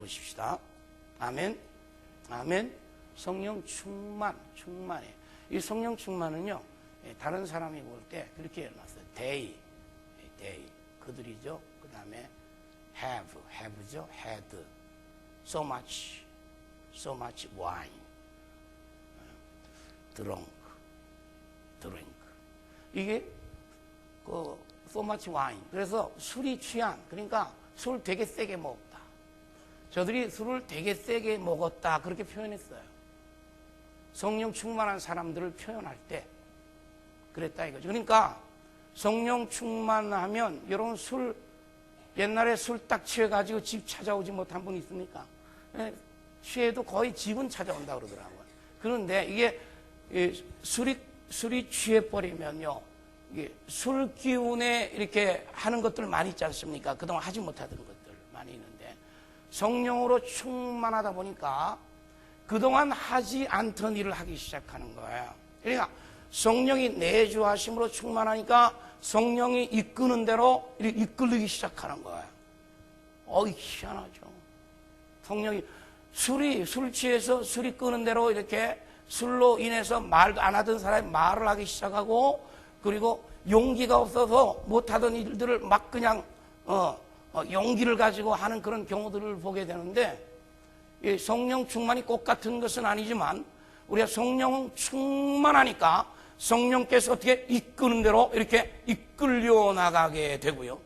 보십시다. 아멘. 아멘. 성령 충만해. 이 성령 충만은요, 다른 사람이 볼 때 그렇게 해놨어요. they. 그들이죠. 그 다음에 have죠. had. so much wine. drink. 이게 so much wine. 그래서 술이 취한, 그러니까 술 되게 세게 먹었다. 저들이 술을 되게 세게 먹었다. 그렇게 표현했어요. 성령 충만한 사람들을 표현할 때 그랬다 이거죠. 그러니까 성령 충만하면 여러분 옛날에 술 딱 취해가지고 집 찾아오지 못한 분 있습니까? 취해도 거의 집은 찾아온다 그러더라고요. 그런데 이게 술이 취해버리면요, 이게 술 기운에 이렇게 하는 것들 많이 있지 않습니까? 그동안 하지 못하던 것들 많이 있는데 성령으로 충만하다 보니까 그동안 하지 않던 일을 하기 시작하는 거예요. 그러니까 성령이 내주하심으로 충만하니까 성령이 이끄는 대로 이끌리기 시작하는 거예요. 희한하죠. 성령이 술 취해서 술이 끄는 대로 이렇게 술로 인해서 말도 안 하던 사람이 말을 하기 시작하고, 그리고 용기가 없어서 못하던 일들을 막 그냥 용기를 가지고 하는 그런 경우들을 보게 되는데, 성령 충만이 꼭 같은 것은 아니지만 우리가 성령 충만하니까 성령께서 어떻게 이끄는 대로 이렇게 이끌려 나가게 되고요.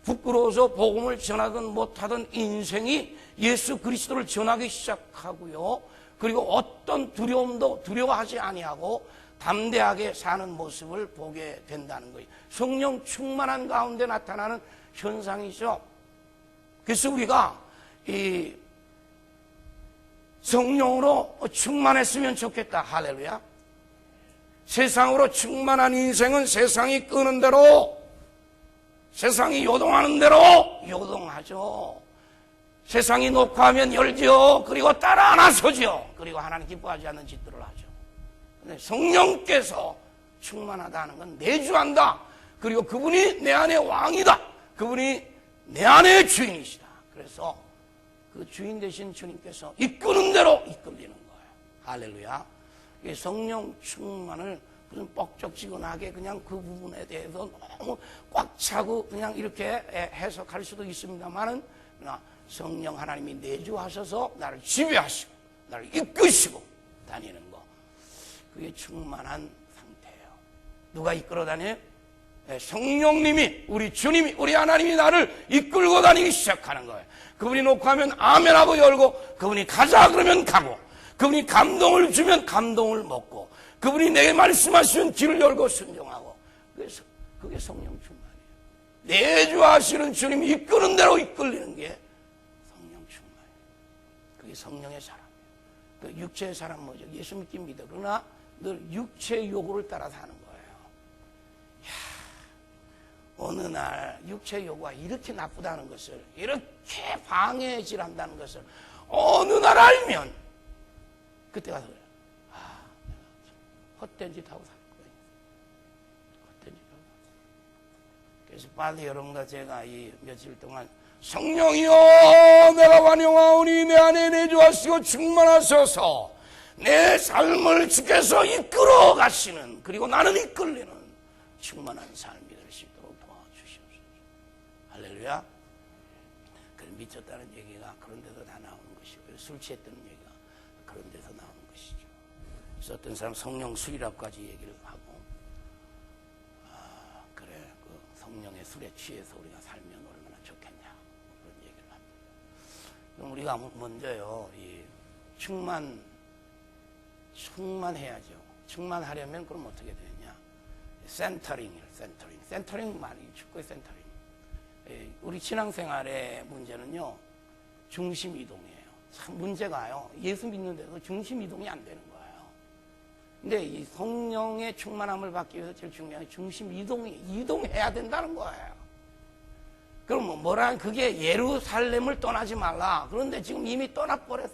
부끄러워서 복음을 전하든 못하던 인생이 예수 그리스도를 전하기 시작하고요. 그리고 어떤 두려움도 두려워하지 아니하고 담대하게 사는 모습을 보게 된다는 거예요. 성령 충만한 가운데 나타나는 현상이죠. 그래서 우리가 이 성령으로 충만했으면 좋겠다. 할렐루야. 세상으로 충만한 인생은 세상이 끄는 대로, 세상이 요동하는 대로 요동하죠. 세상이 녹화하면 열죠. 그리고 따라 나서죠. 그리고 하나님 기뻐하지 않는 짓들을 하죠. 근데 성령께서 충만하다는 건 내주한다. 그리고 그분이 내 안의 왕이다. 그분이 내 안의 주인이시다. 그래서 그 주인 되신 주님께서 이끄는 대로 이끌리는 거예요. 할렐루야. 성령 충만을 무슨 뻑적지근하게 그냥 그 부분에 대해서 너무 꽉 차고 그냥 이렇게 해석할 수도 있습니다만은, 성령 하나님이 내주하셔서 나를 지배하시고 나를 이끄시고 다니는 거, 그게 충만한 상태예요. 누가 이끌어 다녀요? 성령님이, 우리 주님이, 우리 하나님이 나를 이끌고 다니기 시작하는 거예요. 그분이 놓고 하면 아멘하고 열고, 그분이 가자 그러면 가고, 그분이 감동을 주면 감동을 먹고, 그분이 내게 말씀하시면 귀를 열고 순종하고. 그래서 그게 성령 충만이에요. 내주하시는 주님이 이끄는 대로 이끌리는 게 성령 충만이에요. 그게 성령의 사람이에요. 그 육체의 사람 뭐죠? 예수 믿긴 믿어. 그러나 늘 육체의 요구를 따라 사는 거예요. 어느 날 육체의 요구가 이렇게 나쁘다는 것을, 이렇게 방해질한다는 것을 어느 날 알면 그때 가서 그래요. 내가 헛된 짓 하고 살 거예요. 헛된 짓 하고. 그래서 빨리 여러분과 제가 이 며칠 동안 성령이여 내가 환영하오니 내 안에 내주하시고 충만하셔서 내 삶을 주께서 이끌어 가시는, 그리고 나는 이끌리는 충만한 삶이 될 수 있도록 도와주시옵소서. 할렐루야. 미쳤다는 얘기가 그런 데서 다 나오는 것이고요. 술 취했다는 얘기가 그런 데서 나오는 것이죠. 그래서 어떤 사람 성령 술이라고까지 얘기를 하고, 그래, 그 성령의 술에 취해서 우리가 살면 얼마나 좋겠냐, 그런 얘기를 합니다. 그럼 우리가 먼저요, 이 충만해야죠. 충만하려면 그럼 어떻게 되느냐? 센터링이에요. 센터링 말이 축구의 센터링. 우리 신앙생활의 문제는요, 중심 이동이에요. 참 문제가요, 예수 믿는데도 중심 이동이 안 되는 거예요. 근데 이 성령의 충만함을 받기 위해서 제일 중요한 게 중심 이동해야 된다는 거예요. 그럼 그게 예루살렘을 떠나지 말라. 그런데 지금 이미 떠나버렸어.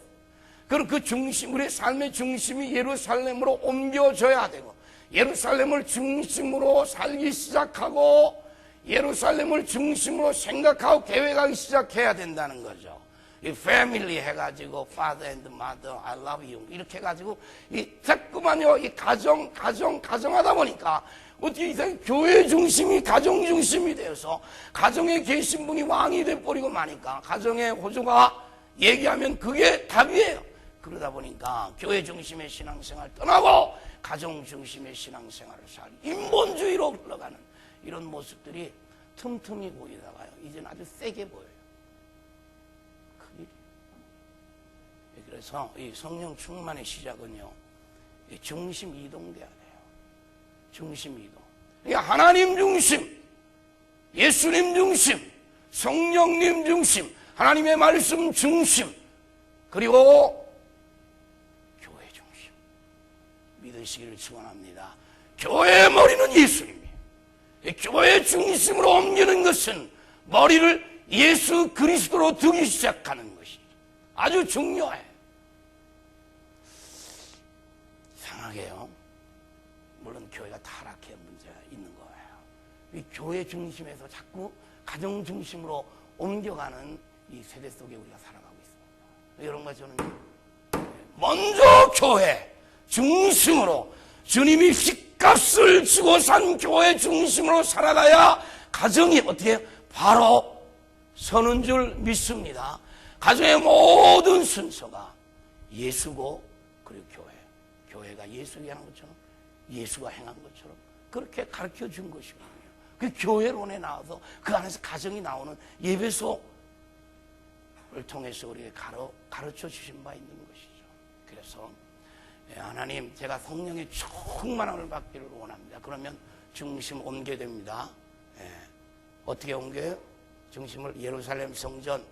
그럼 그 중심, 우리의 삶의 중심이 예루살렘으로 옮겨져야 되고, 예루살렘을 중심으로 살기 시작하고, 예루살렘을 중심으로 생각하고 계획하기 시작해야 된다는 거죠. 이 패밀리 해가지고 father and mother, I love you 이렇게 해가지고 이 자꾸만요 이 가정하다 보니까 어떻게 이상 교회 중심이 가정 중심이 되어서 가정에 계신 분이 왕이 돼버리고 마니까 가정의 호주가 얘기하면 그게 답이에요. 그러다 보니까 교회 중심의 신앙생활 떠나고 가정 중심의 신앙생활을 인본주의로 흘러가는 이런 모습들이 틈틈이 보이다가요 이제는 아주 세게 보여요. 그래서 이 성령 충만의 시작은요 중심 이동돼야 돼요. 중심 이동. 그러니까 하나님 중심, 예수님 중심, 성령님 중심, 하나님의 말씀 중심, 그리고 교회 중심 믿으시기를 축원합니다. 교회의 머리는 예수님이에요. 교회 중심으로 옮기는 것은 머리를 예수 그리스도로 두기 시작하는 것이 아주 중요해요. 이상하게요. 물론 교회가 타락해 문제가 있는 거예요. 이 교회 중심에서 자꾸 가정 중심으로 옮겨가는 이 세대 속에 우리가 살아가고 있습니다. 이런 거 저는 먼저 교회 중심으로 주님이 핏값을 주고 산 교회 중심으로 살아가야 가정이 어떻게 바로 서는 줄 믿습니다. 가정의 모든 순서가 예수고 그리고 교회가 예수가 행한 것처럼 예수가 행한 것처럼 그렇게 가르쳐 준 것이거든요. 그 교회론에 나와서 그 안에서 가정이 나오는 예배소를 통해서 우리에게 가르쳐 주신 바 있는 것이죠. 그래서 하나님 제가 성령의 충만함을 받기를 원합니다. 그러면 중심 옮겨야 됩니다. 어떻게 옮겨요? 중심을 예루살렘 성전,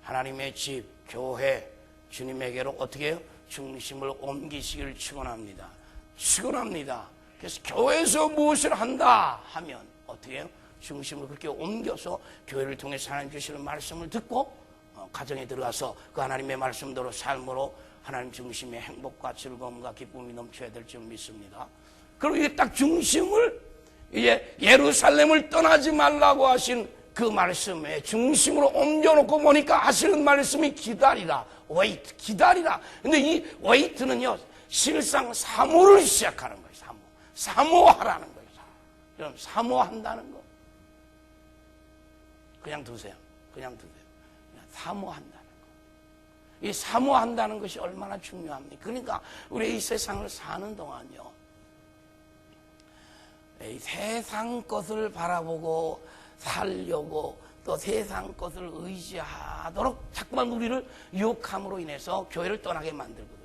하나님의 집, 교회, 주님에게로 어떻게 해요? 중심을 옮기시기를 축원합니다. 축원합니다. 그래서 교회에서 무엇을 한다 하면 어떻게 해요? 중심을 그렇게 옮겨서 교회를 통해서 하나님 주시는 말씀을 듣고 가정에 들어가서 그 하나님의 말씀대로 삶으로 하나님 중심의 행복과 즐거움과 기쁨이 넘쳐야 될 줄 믿습니다. 그리고 이게 딱 중심을 이제 예루살렘을 떠나지 말라고 하신 그 말씀에 중심으로 옮겨놓고 보니까 하시는 말씀이 기다리라. 웨이트, 기다리라. 근데 이 웨이트는요, 실상 사모를 시작하는 거예요, 사모하라는 거예요. 그럼 사모한다는 거. 그냥 두세요. 그냥 사모한다는 거. 이 사모한다는 것이 얼마나 중요합니까? 그러니까 우리 이 세상을 사는 동안요, 이 세상 것을 바라보고 살려고 또 세상 것을 의지하도록 자꾸만 우리를 유혹함으로 인해서 교회를 떠나게 만들거든요.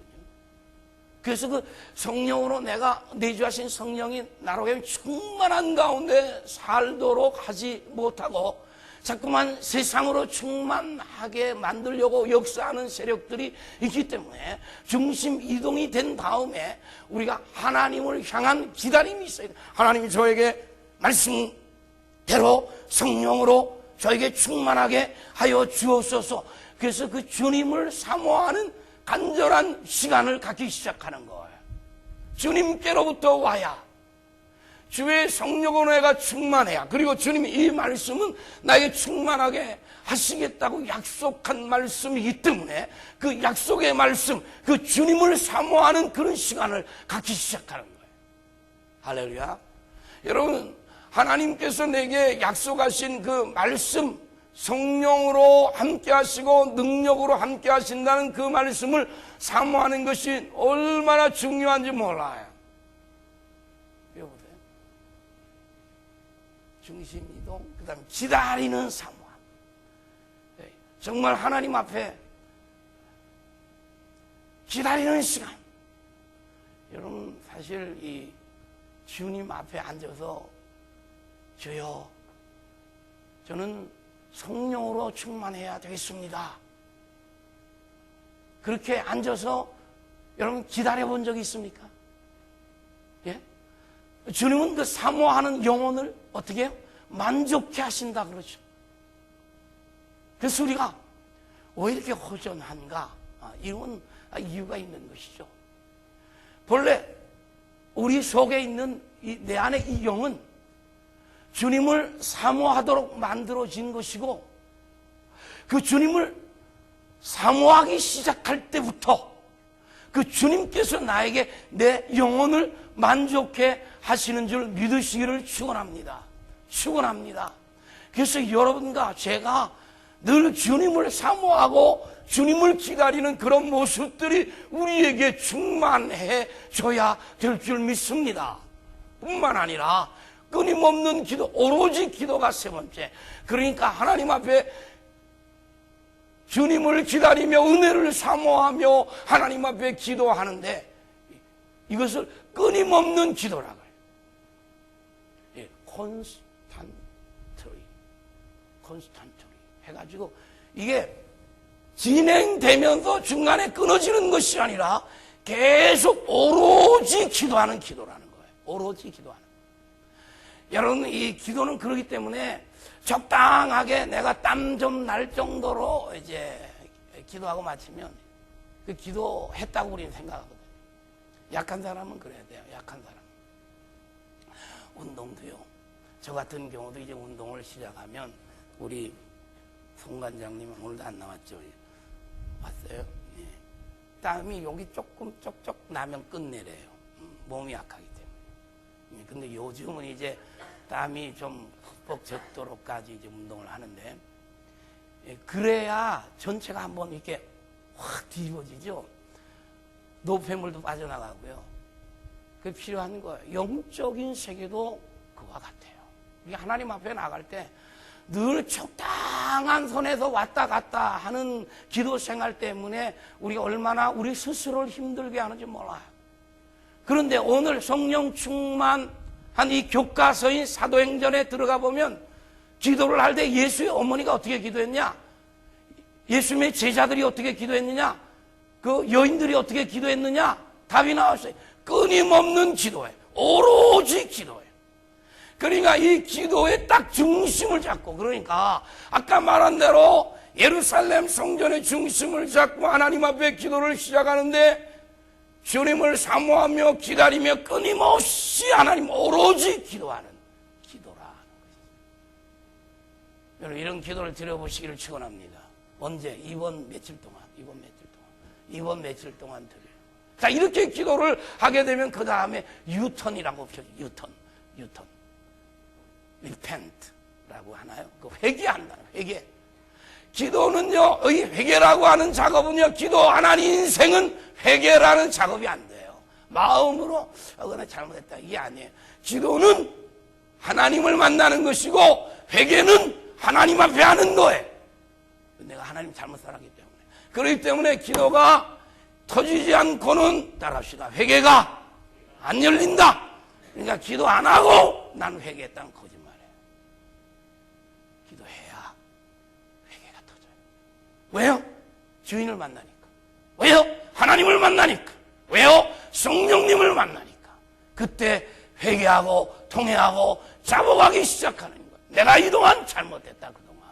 그래서 그 성령으로 내가 내주하신 성령이 나로 충만한 가운데 살도록 하지 못하고 자꾸만 세상으로 충만하게 만들려고 역사하는 세력들이 있기 때문에 중심 이동이 된 다음에 우리가 하나님을 향한 기다림이 있어야 돼요. 하나님이 저에게 말씀대로 성령으로 저에게 충만하게 하여 주옵소서. 그래서 그 주님을 사모하는 간절한 시간을 갖기 시작하는 거예요. 주님께로부터 와야, 주의 성령으로 내가 충만해야, 그리고 주님이 이 말씀은 나에게 충만하게 하시겠다고 약속한 말씀이기 때문에 그 약속의 말씀, 그 주님을 사모하는 그런 시간을 갖기 시작하는 거예요. 할렐루야. 여러분, 하나님께서 내게 약속하신 그 말씀, 성령으로 함께 하시고 능력으로 함께 하신다는 그 말씀을 사모하는 것이 얼마나 중요한지 몰라요. 여보세요? 중심 이동, 그 다음에 기다리는 사모함. 정말 하나님 앞에 기다리는 시간. 여러분, 사실 이 주님 앞에 앉아서 주여, 저는 성령으로 충만해야 되겠습니다. 그렇게 앉아서 여러분 기다려본 적이 있습니까? 예? 주님은 그 사모하는 영혼을 어떻게 해요? 만족해 하신다 그러죠. 그래서 우리가 왜 이렇게 허전한가? 이건 이유가 있는 것이죠. 본래 우리 속에 있는 내 안에 이 영은 주님을 사모하도록 만들어진 것이고, 그 주님을 사모하기 시작할 때부터 그 주님께서 나에게 내 영혼을 만족해 하시는 줄 믿으시기를 축원합니다. 축원합니다. 그래서 여러분과 제가 늘 주님을 사모하고 주님을 기다리는 그런 모습들이 우리에게 충만해 줘야 될 줄 믿습니다. 뿐만 아니라 끊임없는 기도, 오로지 기도가 세 번째. 그러니까 하나님 앞에 주님을 기다리며 은혜를 사모하며 하나님 앞에 기도하는데 이것을 끊임없는 기도라고 해요. 콘스탄트리 해가지고 이게 진행되면서 중간에 끊어지는 것이 아니라 계속 오로지 기도하는 기도라는 거예요. 오로지 기도하는. 여러분, 이 기도는 그러기 때문에 적당하게 내가 땀 좀 날 정도로 이제 기도하고 마치면 그 기도했다고 우리는 생각하거든요. 약한 사람은 그래야 돼요. 약한 사람. 운동도요. 저 같은 경우도 이제 운동을 시작하면 우리 송관장님은 오늘도 안 나왔죠. 왔어요? 네. 땀이 여기 조금 쪽쪽 나면 끝내래요. 몸이 약하기 때문에. 근데 요즘은 이제 땀이 좀 흠뻑 적도록까지 이제 운동을 하는데, 그래야 전체가 한번 이렇게 확 뒤집어지죠. 노폐물도 빠져나가고요. 그게 필요한 거예요. 영적인 세계도 그와 같아요. 이게 하나님 앞에 나갈 때 늘 적당한 선에서 왔다 갔다 하는 기도 생활 때문에 우리가 얼마나 우리 스스로를 힘들게 하는지 몰라요. 그런데 오늘 성령 충만한 이 교과서인 사도행전에 들어가 보면 기도를 할 때 예수의 어머니가 어떻게 기도했냐? 예수님의 제자들이 어떻게 기도했느냐? 그 여인들이 어떻게 기도했느냐? 답이 나왔어요. 끊임없는 기도예요. 오로지 기도예요. 그러니까 이 기도의 딱 중심을 잡고, 그러니까 아까 말한 대로 예루살렘 성전의 중심을 잡고 하나님 앞에 기도를 시작하는데 주님을 사모하며 기다리며 끊임없이 하나님 오로지 기도하는 기도라는 것이죠. 여러분, 이런 기도를 드려보시기를 축원합니다. 언제? 이번 며칠 동안 드려요. 자, 이렇게 기도를 하게 되면 그 다음에 유턴이라고 표현해요. 유턴. repent라고 하나요? 그 회개한다는 회개. 기도는요, 이 회개라고 하는 작업은요, 기도하는 인생은 회개라는 작업이 안 돼요. 마음으로, 그나 잘못했다. 이게 아니에요. 기도는 하나님을 만나는 것이고, 회개는 하나님 앞에 하는 거예요. 내가 하나님 잘못 살았기 때문에. 그렇기 때문에 기도가 터지지 않고는, 따라합시다. 회개가 안 열린다. 그러니까 기도 안 하고, 난 회개했다는 거짓말이에요. 기도해야 회개가 터져요. 왜요? 주인을 만나니까. 왜요? 하나님을 만나니까. 왜요? 성령님을 만나니까. 그때 회개하고 통회하고 잡아가기 시작하는 거예요. 내가 이동안 잘못했다, 그동안.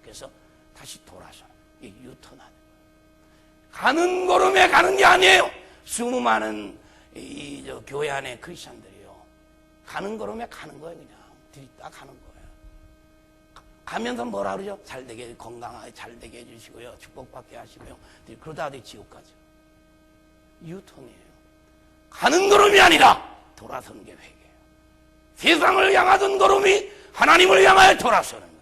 그래서 다시 돌아서 유턴하는 거예요. 가는 걸음에 가는 게 아니에요. 수많은 교회 안에 크리스천들이요, 가는 걸음에 가는 거예요. 그냥 들이다 가는 거예요. 가면서 뭐라 그러죠? 잘되게, 건강하게 잘되게 해주시고요, 축복받게 하시고요. 그러다 어디 지옥 가죠. 유턴이에요. 가는 걸음이 아니라 돌아서는 게 회개예요. 세상을 향하던 걸음이 하나님을 향하여 돌아서는 거예요.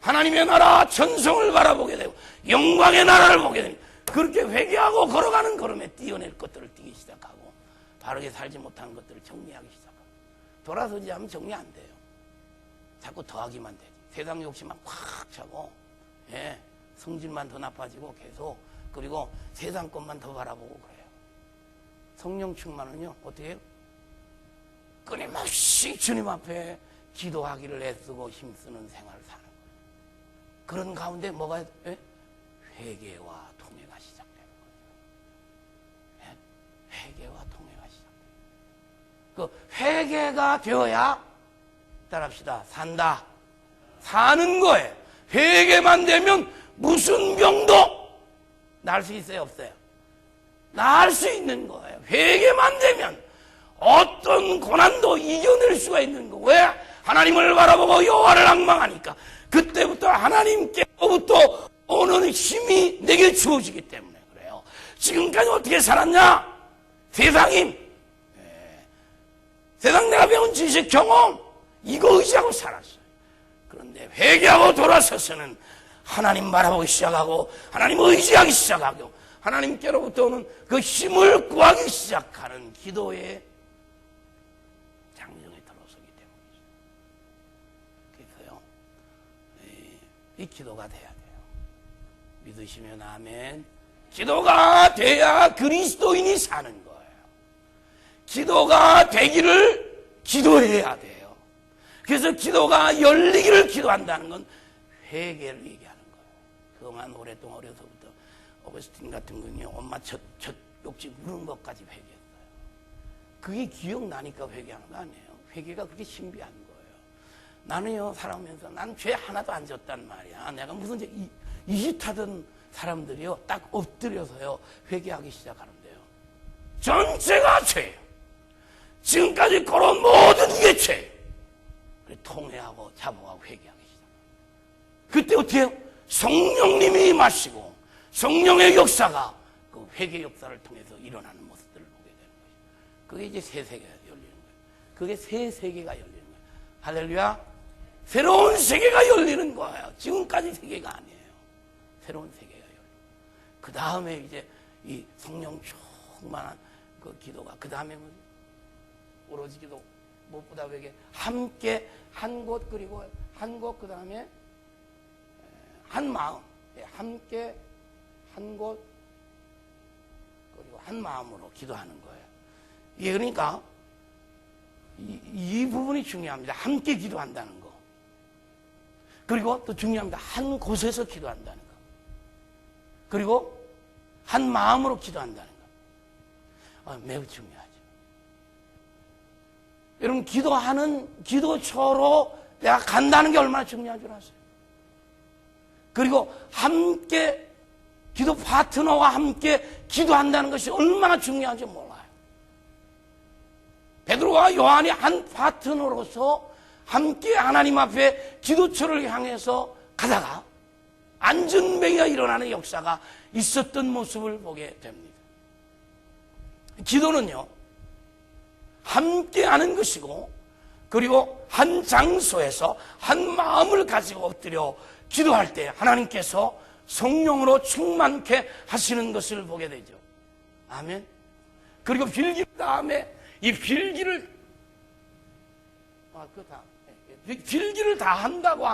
하나님의 나라 천성을 바라보게 되고 영광의 나라를 보게 됩니다. 그렇게 회개하고 걸어가는 걸음에 띄어낼 것들을 띄기 시작하고 바르게 살지 못하는 것들을 정리하기 시작하고, 돌아서지 않으면 정리 안 돼요. 자꾸 더하기만 되지. 세상 욕심만 꽉 차고, 성질만 더 나빠지고 계속, 그리고 세상 것만 더 바라보고 그래요. 성령 충만은요, 어떻게 해요? 끊임없이 주님 앞에 기도하기를 애쓰고 힘쓰는 생활을 사는 거예요. 그런 가운데 뭐가, 회개와 통회가 시작되는 거예요. 회개와 통회가 시작돼요. 그 회개가 되어야, 따라합시다, 산다. 사는 거예요. 회개만 되면 무슨 병도 나을 수 있어요, 없어요? 나을 수 있는 거예요. 회개만 되면 어떤 고난도 이겨낼 수가 있는 거. 왜? 하나님을 바라보고 여호와를 앙망하니까. 그때부터 하나님께로부터 오는 힘이 내게 주어지기 때문에 그래요. 지금까지 어떻게 살았냐? 세상 내가 배운 지식, 경험 이거 의지하고 살았어요. 그런데 회개하고 돌아서서는 하나님 바라보기 시작하고 하나님 의지하기 시작하고 하나님께로부터 오는 그 힘을 구하기 시작하는 기도의 장정에 들어서기 때문이죠. 그래서요, 이 기도가 돼야 돼요. 믿으시면 아멘. 기도가 돼야 그리스도인이 사는 거예요. 기도가 되기를 기도해야 돼요. 그래서 기도가 열리기를 기도한다는 건 회개를 얘기하는 거예요. 그동안 오랫동안 어려서부터 어거스틴 같은 분이 엄마 첫 욕지 물은 것까지 회개했어요. 그게 기억나니까 회개하는 거 아니에요. 회개가 그렇게 신비한 거예요. 나는요, 살아오면서 난 죄 하나도 안 졌단 말이야. 내가 무슨 이짓하던 사람들이요, 딱 엎드려서요, 회개하기 시작하는데요. 전체가 죄예요. 지금까지 걸어온 모든 게 죄예요. 통회하고 자복하고 회개하기 시작합니다. 그때 어떻게 해요? 성령님이 임하시고 성령의 역사가 그 회개 역사를 통해서 일어나는 모습들을 보게 되는 거예요. 그게 이제 새 세계가 열리는 거예요. 그게 새 세계가 열리는 거예요. 할렐루야. 새로운 세계가 열리는 거예요. 지금까지 세계가 아니에요. 새로운 세계가 열리는 거예요. 그 다음에 이제 이 성령 충만한 그 기도가, 그 다음에 오로지 기도, 무엇보다 회개, 함께 한 곳, 그리고 한 곳, 그 다음에 한 마음, 함께 한 곳, 그리고 한 마음으로 기도하는 거예요. 이게 그러니까 이 부분이 중요합니다. 함께 기도한다는 거. 그리고 또 중요합니다. 한 곳에서 기도한다는 거. 그리고 한 마음으로 기도한다는 거. 매우 중요하죠. 여러분, 기도처로 내가 간다는 게 얼마나 중요한 줄 아세요? 그리고 함께, 기도 파트너와 함께 기도한다는 것이 얼마나 중요한지 몰라요. 베드로와 요한이 한 파트너로서 함께 하나님 앞에 기도처를 향해서 가다가 안전뱅이가 일어나는 역사가 있었던 모습을 보게 됩니다. 기도는요, 함께 하는 것이고, 그리고 한 장소에서 한 마음을 가지고 엎드려 기도할 때 하나님께서 성령으로 충만케 하시는 것을 보게 되죠. 아멘. 그리고 빌기 다음에 이 빌기를 다 한다고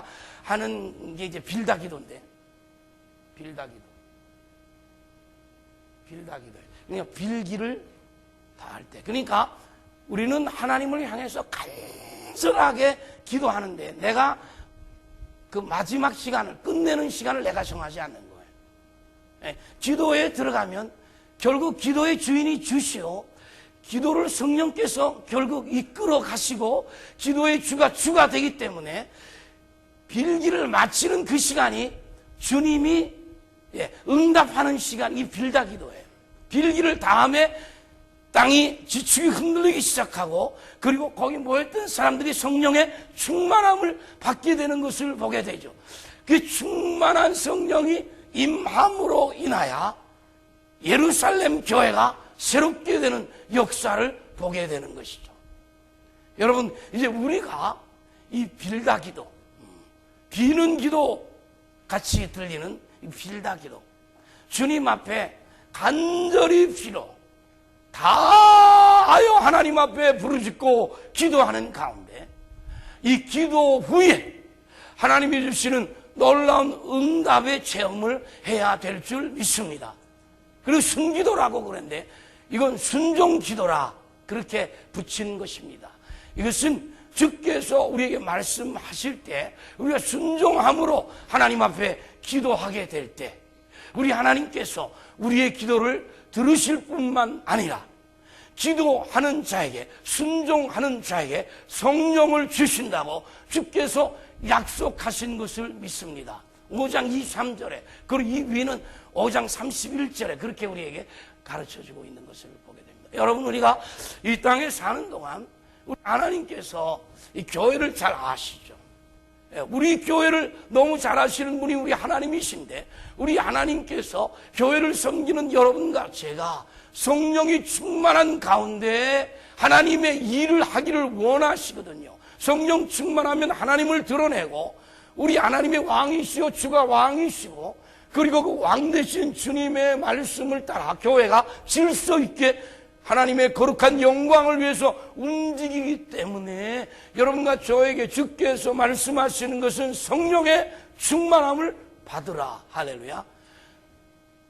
하는 게 이제 빌다 기도인데, 빌다 기도예요. 그러니까 빌기를 다 할 때, 그러니까 우리는 하나님을 향해서 간절하게 기도하는데 내가 그 마지막 시간을, 끝내는 시간을 내가 정하지 않는 거예요. 기도에 들어가면 결국 기도의 주인이 주시오, 기도를 성령께서 결국 이끌어 가시고 기도의 주가 되기 때문에 빌기를 마치는 그 시간이 주님이 응답하는 시간, 이 빌다 기도예요. 빌기를 다음에 땅이 지축이 흔들리기 시작하고, 그리고 거기 모였던 사람들이 성령의 충만함을 받게 되는 것을 보게 되죠. 그 충만한 성령이 임함으로 인하여 예루살렘 교회가 새롭게 되는 역사를 보게 되는 것이죠. 여러분, 이제 우리가 이 빌다 기도, 비는 기도 같이 들리는 이 빌다 기도, 주님 앞에 간절히 빌어 다하여 하나님 앞에 부르짖고 기도하는 가운데, 이 기도 후에 하나님이 주시는 놀라운 응답의 체험을 해야 될 줄 믿습니다. 그리고 순기도라고 그러는데 이건 순종기도라 그렇게 붙이는 것입니다. 이것은 주께서 우리에게 말씀하실 때 우리가 순종함으로 하나님 앞에 기도하게 될 때 우리 하나님께서 우리의 기도를 들으실 뿐만 아니라 기도하는 자에게, 순종하는 자에게 성령을 주신다고 주께서 약속하신 것을 믿습니다. 5장 23절에, 그리고 이 위는 5장 31절에 그렇게 우리에게 가르쳐주고 있는 것을 보게 됩니다. 여러분, 우리가 이 땅에 사는 동안 우리 하나님께서 이 교회를 잘 아시죠. 우리 교회를 너무 잘 아시는 분이 우리 하나님이신데, 우리 하나님께서 교회를 섬기는 여러분과 제가 성령이 충만한 가운데 하나님의 일을 하기를 원하시거든요. 성령 충만하면 하나님을 드러내고, 우리 하나님의 왕이시요 주가 왕이시고, 그리고 그 왕 되신 주님의 말씀을 따라 교회가 질서 있게 하나님의 거룩한 영광을 위해서 움직이기 때문에, 여러분과 저에게 주께서 말씀하시는 것은 성령의 충만함을 받으라. 할렐루야.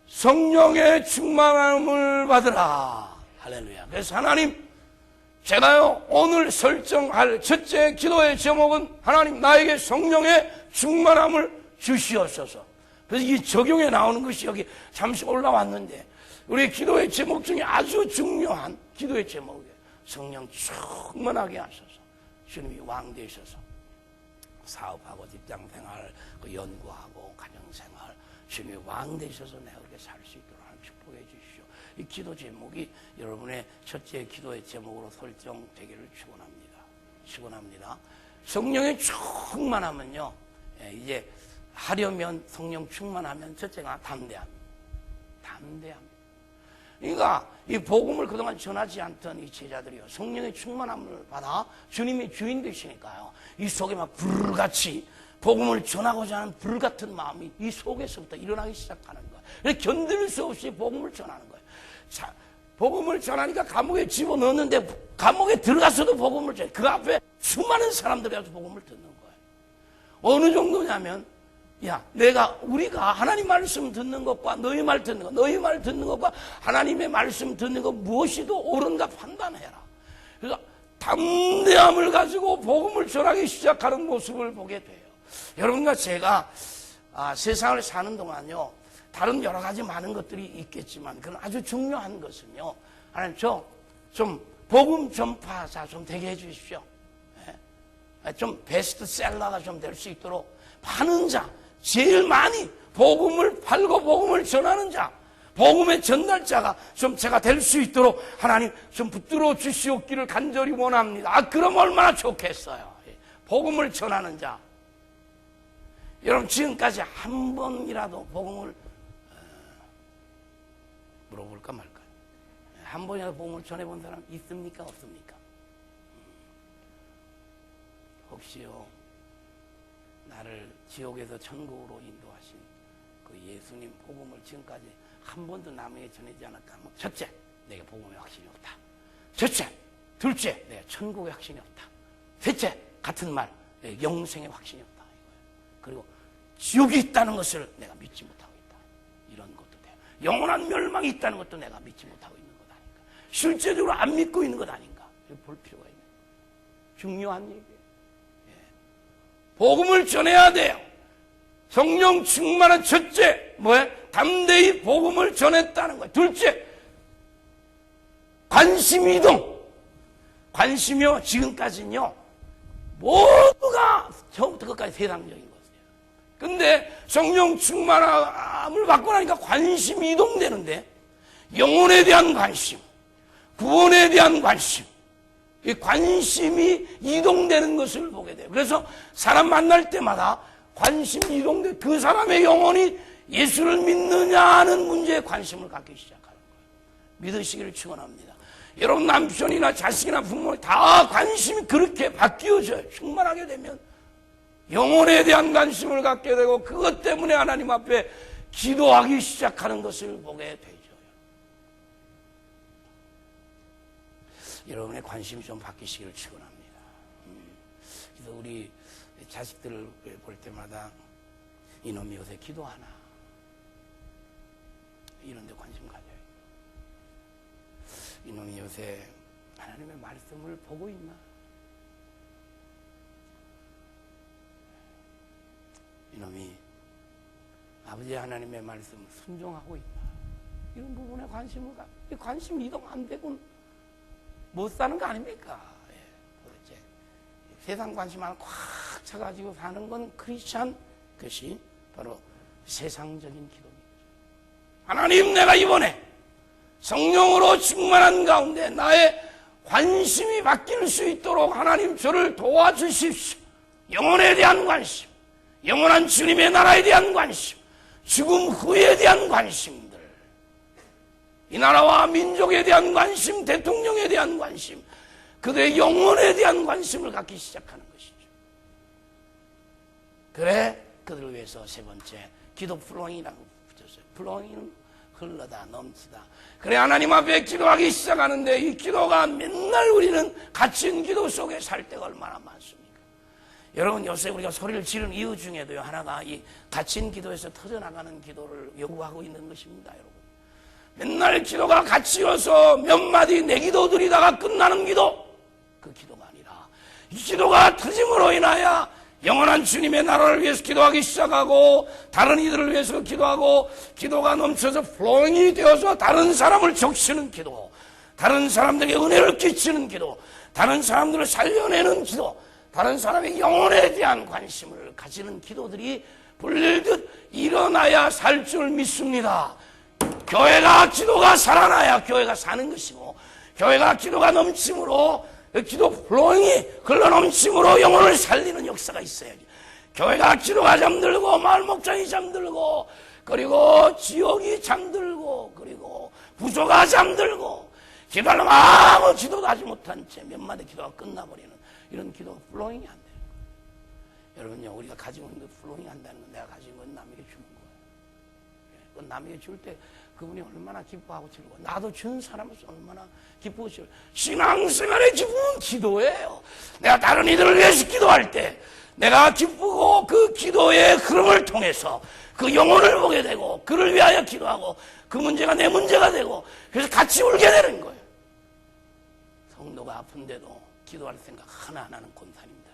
성령의 충만함을 받으라. 할렐루야. 그래서 하나님, 제가요 오늘 설정할 첫째 기도의 제목은, 하나님 나에게 성령의 충만함을 주시옵소서. 그래서 이 적용에 나오는 것이 여기 잠시 올라왔는데, 우리 기도의 제목 중에 아주 중요한 기도의 제목이에요. 성령 충만하게 하셔서 주님이 왕 되셔서 사업하고 직장생활, 연구하고 가정생활, 주님이 왕 되셔서 내가 그렇게 살 수 있도록 하나님 축복해 주시오. 이 기도 제목이 여러분의 첫째 기도의 제목으로 설정되기를 축원합니다. 성령의 충만하면요, 이제 하려면, 성령 충만하면 첫째가 담대함. 그러니까 이 복음을 그동안 전하지 않던 이 제자들이요, 성령의 충만함을 받아 주님이 주인 되시니까요, 이 속에 막 불같이 복음을 전하고자 하는 불같은 마음이 이 속에서부터 일어나기 시작하는 거예요. 그래서 견딜 수 없이 복음을 전하는 거예요. 자, 복음을 전하니까 감옥에 집어넣었는데, 감옥에 들어가서도 복음을 전해. 그 앞에 수많은 사람들이 와서 복음을 듣는 거예요. 어느 정도냐면, 우리가 하나님 말씀 듣는 것과 너희 말 듣는 것과 하나님의 말씀 듣는 것 무엇이 더 옳은가 판단해라. 그래서 담대함을 가지고 복음을 전하기 시작하는 모습을 보게 돼요. 여러분과 제가 세상을 사는 동안요, 다른 여러 가지 많은 것들이 있겠지만, 그건 아주 중요한 것은요, 하나님 좀 복음 전파자 좀 되게 해주십시오. 좀 베스트셀러가 좀 될 수 있도록, 파는 자, 제일 많이 복음을 팔고 복음을 전하는 자, 복음의 전달자가 좀 제가 될 수 있도록 하나님 좀 붙들어 주시옵기를 간절히 원합니다. 그럼 얼마나 좋겠어요. 복음을 전하는 자. 여러분, 지금까지 한 번이라도 복음을 물어볼까 말까요? 한 번이라도 복음을 전해본 사람 있습니까? 없습니까? 혹시요, 나를 지옥에서 천국으로 인도하신 그 예수님 복음을 지금까지 한 번도 남에게 전하지 않았다 하면, 첫째, 내게 복음의 확신이 없다. 첫째, 둘째, 내가 천국의 확신이 없다. 셋째, 같은 말, 내가 영생의 확신이 없다. 그리고 지옥이 있다는 것을 내가 믿지 못하고 있다. 이런 것도 돼요. 영원한 멸망이 있다는 것도 내가 믿지 못하고 있는 것 아닌가. 실제적으로 안 믿고 있는 것 아닌가. 볼 필요가 있는 거예요. 중요한 얘기예요. 복음을 전해야 돼요. 성령 충만한 첫째, 뭐예요? 담대히 복음을 전했다는 거예요. 둘째, 관심 이동. 관심이요, 지금까지는요, 모두가 처음부터 끝까지 세상적인 것이에요. 근데 성령 충만함을 받고 나니까 관심이 이동되는데, 영혼에 대한 관심, 구원에 대한 관심, 이 관심이 이동되는 것을 보게 돼요. 그래서 사람 만날 때마다 관심이 이동돼, 그 사람의 영혼이 예수를 믿느냐 하는 문제에 관심을 갖기 시작하는 거예요. 믿으시기를 축원합니다. 여러분, 남편이나 자식이나 부모님 다 관심이 그렇게 바뀌어져요. 충만하게 되면 영혼에 대한 관심을 갖게 되고, 그것 때문에 하나님 앞에 기도하기 시작하는 것을 보게 되죠. 여러분의 관심이 좀 바뀌시기를 축원합니다. 그래서 우리 자식들을 볼 때마다 이놈이 요새 기도하나, 이런 데 관심 가져요. 이놈이 요새 하나님의 말씀을 보고 있나, 이놈이 아버지 하나님의 말씀을 순종하고 있나, 이런 부분에 관심을 관심 이동 안 되고는 못 사는 거 아닙니까? 도대체 세상 관심만 꽉 차가지고 사는 건 크리스찬, 그것이 바로 세상적인 기도입니다. 하나님, 내가 이번에 성령으로 충만한 가운데 나의 관심이 바뀔 수 있도록 하나님 저를 도와주십시오. 영혼에 대한 관심, 영원한 주님의 나라에 대한 관심, 죽음 후에 대한 관심들, 이 나라와 민족에 대한 관심, 대통령에 대한 관심, 그들의 영혼에 대한 관심을 갖기 시작하는 것이죠. 그래, 그들을 위해서 세 번째, 기도 플로잉이라고 붙였어요. 플로잉은 흘러다, 넘치다. 그래, 하나님 앞에 기도하기 시작하는데 이 기도가 맨날 우리는 갇힌 기도 속에 살 때가 얼마나 많습니까? 여러분, 요새 우리가 소리를 지르는 이유 중에도요, 하나가 이 갇힌 기도에서 터져나가는 기도를 요구하고 있는 것입니다, 여러분. 맨날 기도가 갇히어서 몇 마디 내 기도 드리다가 끝나는 기도, 그 기도가 아니라 이 기도가 터짐으로 인하여 영원한 주님의 나라를 위해서 기도하기 시작하고 다른 이들을 위해서 기도하고 기도가 넘쳐서 플로잉이 되어서 다른 사람을 적시는 기도, 다른 사람들에게 은혜를 끼치는 기도, 다른 사람들을 살려내는 기도, 다른 사람의 영혼에 대한 관심을 가지는 기도들이 불릴듯 일어나야 살 줄 믿습니다. 교회가 기도가 살아나야 교회가 사는 것이고, 교회가 기도가 넘침으로, 기도 플로잉이 흘러넘침으로 영혼을 살리는 역사가 있어야지. 교회가 기도가 잠들고 마을 목장이 잠들고 그리고 지역이 잠들고 그리고 부조가 잠들고 기도하려면 아무 기도도 하지 못한 채 몇 마디 기도가 끝나버리는 이런 기도가 플로잉이 안 돼요. 여러분요, 우리가 가지고 있는 그 플로잉 한다는 건 내가 가지고 있는 건 남에게 주는 거예요. 그 남에게 줄 때 그분이 얼마나 기뻐하고 즐거워. 나도 준 사람으로서 얼마나 기쁘고 즐거워. 신앙생활의 기쁨은 기도예요. 내가 다른 이들을 위해서 기도할 때 내가 기쁘고 그 기도의 흐름을 통해서 그 영혼을 보게 되고 그를 위하여 기도하고 그 문제가 내 문제가 되고 그래서 같이 울게 되는 거예요. 성도가 아픈데도 기도할 생각 하나 안 하는 곤산입니다.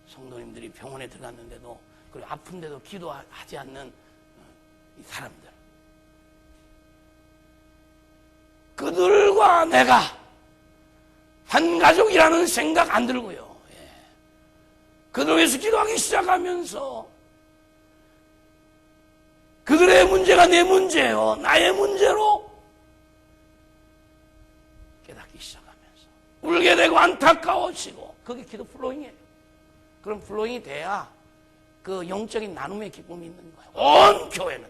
성도님들이 병원에 들어갔는데도 그리고 아픈데도 기도하지 않는 이 사람들, 그들과 내가 한 가족이라는 생각 안 들고요. 그들을 위해서 기도하기 시작하면서 그들의 문제가 내 문제예요. 나의 문제로 깨닫기 시작하면서 울게 되고 안타까워지고 그게 기도 플로잉이에요. 그런 플로잉이 돼야 그 영적인 나눔의 기쁨이 있는 거예요. 온 교회는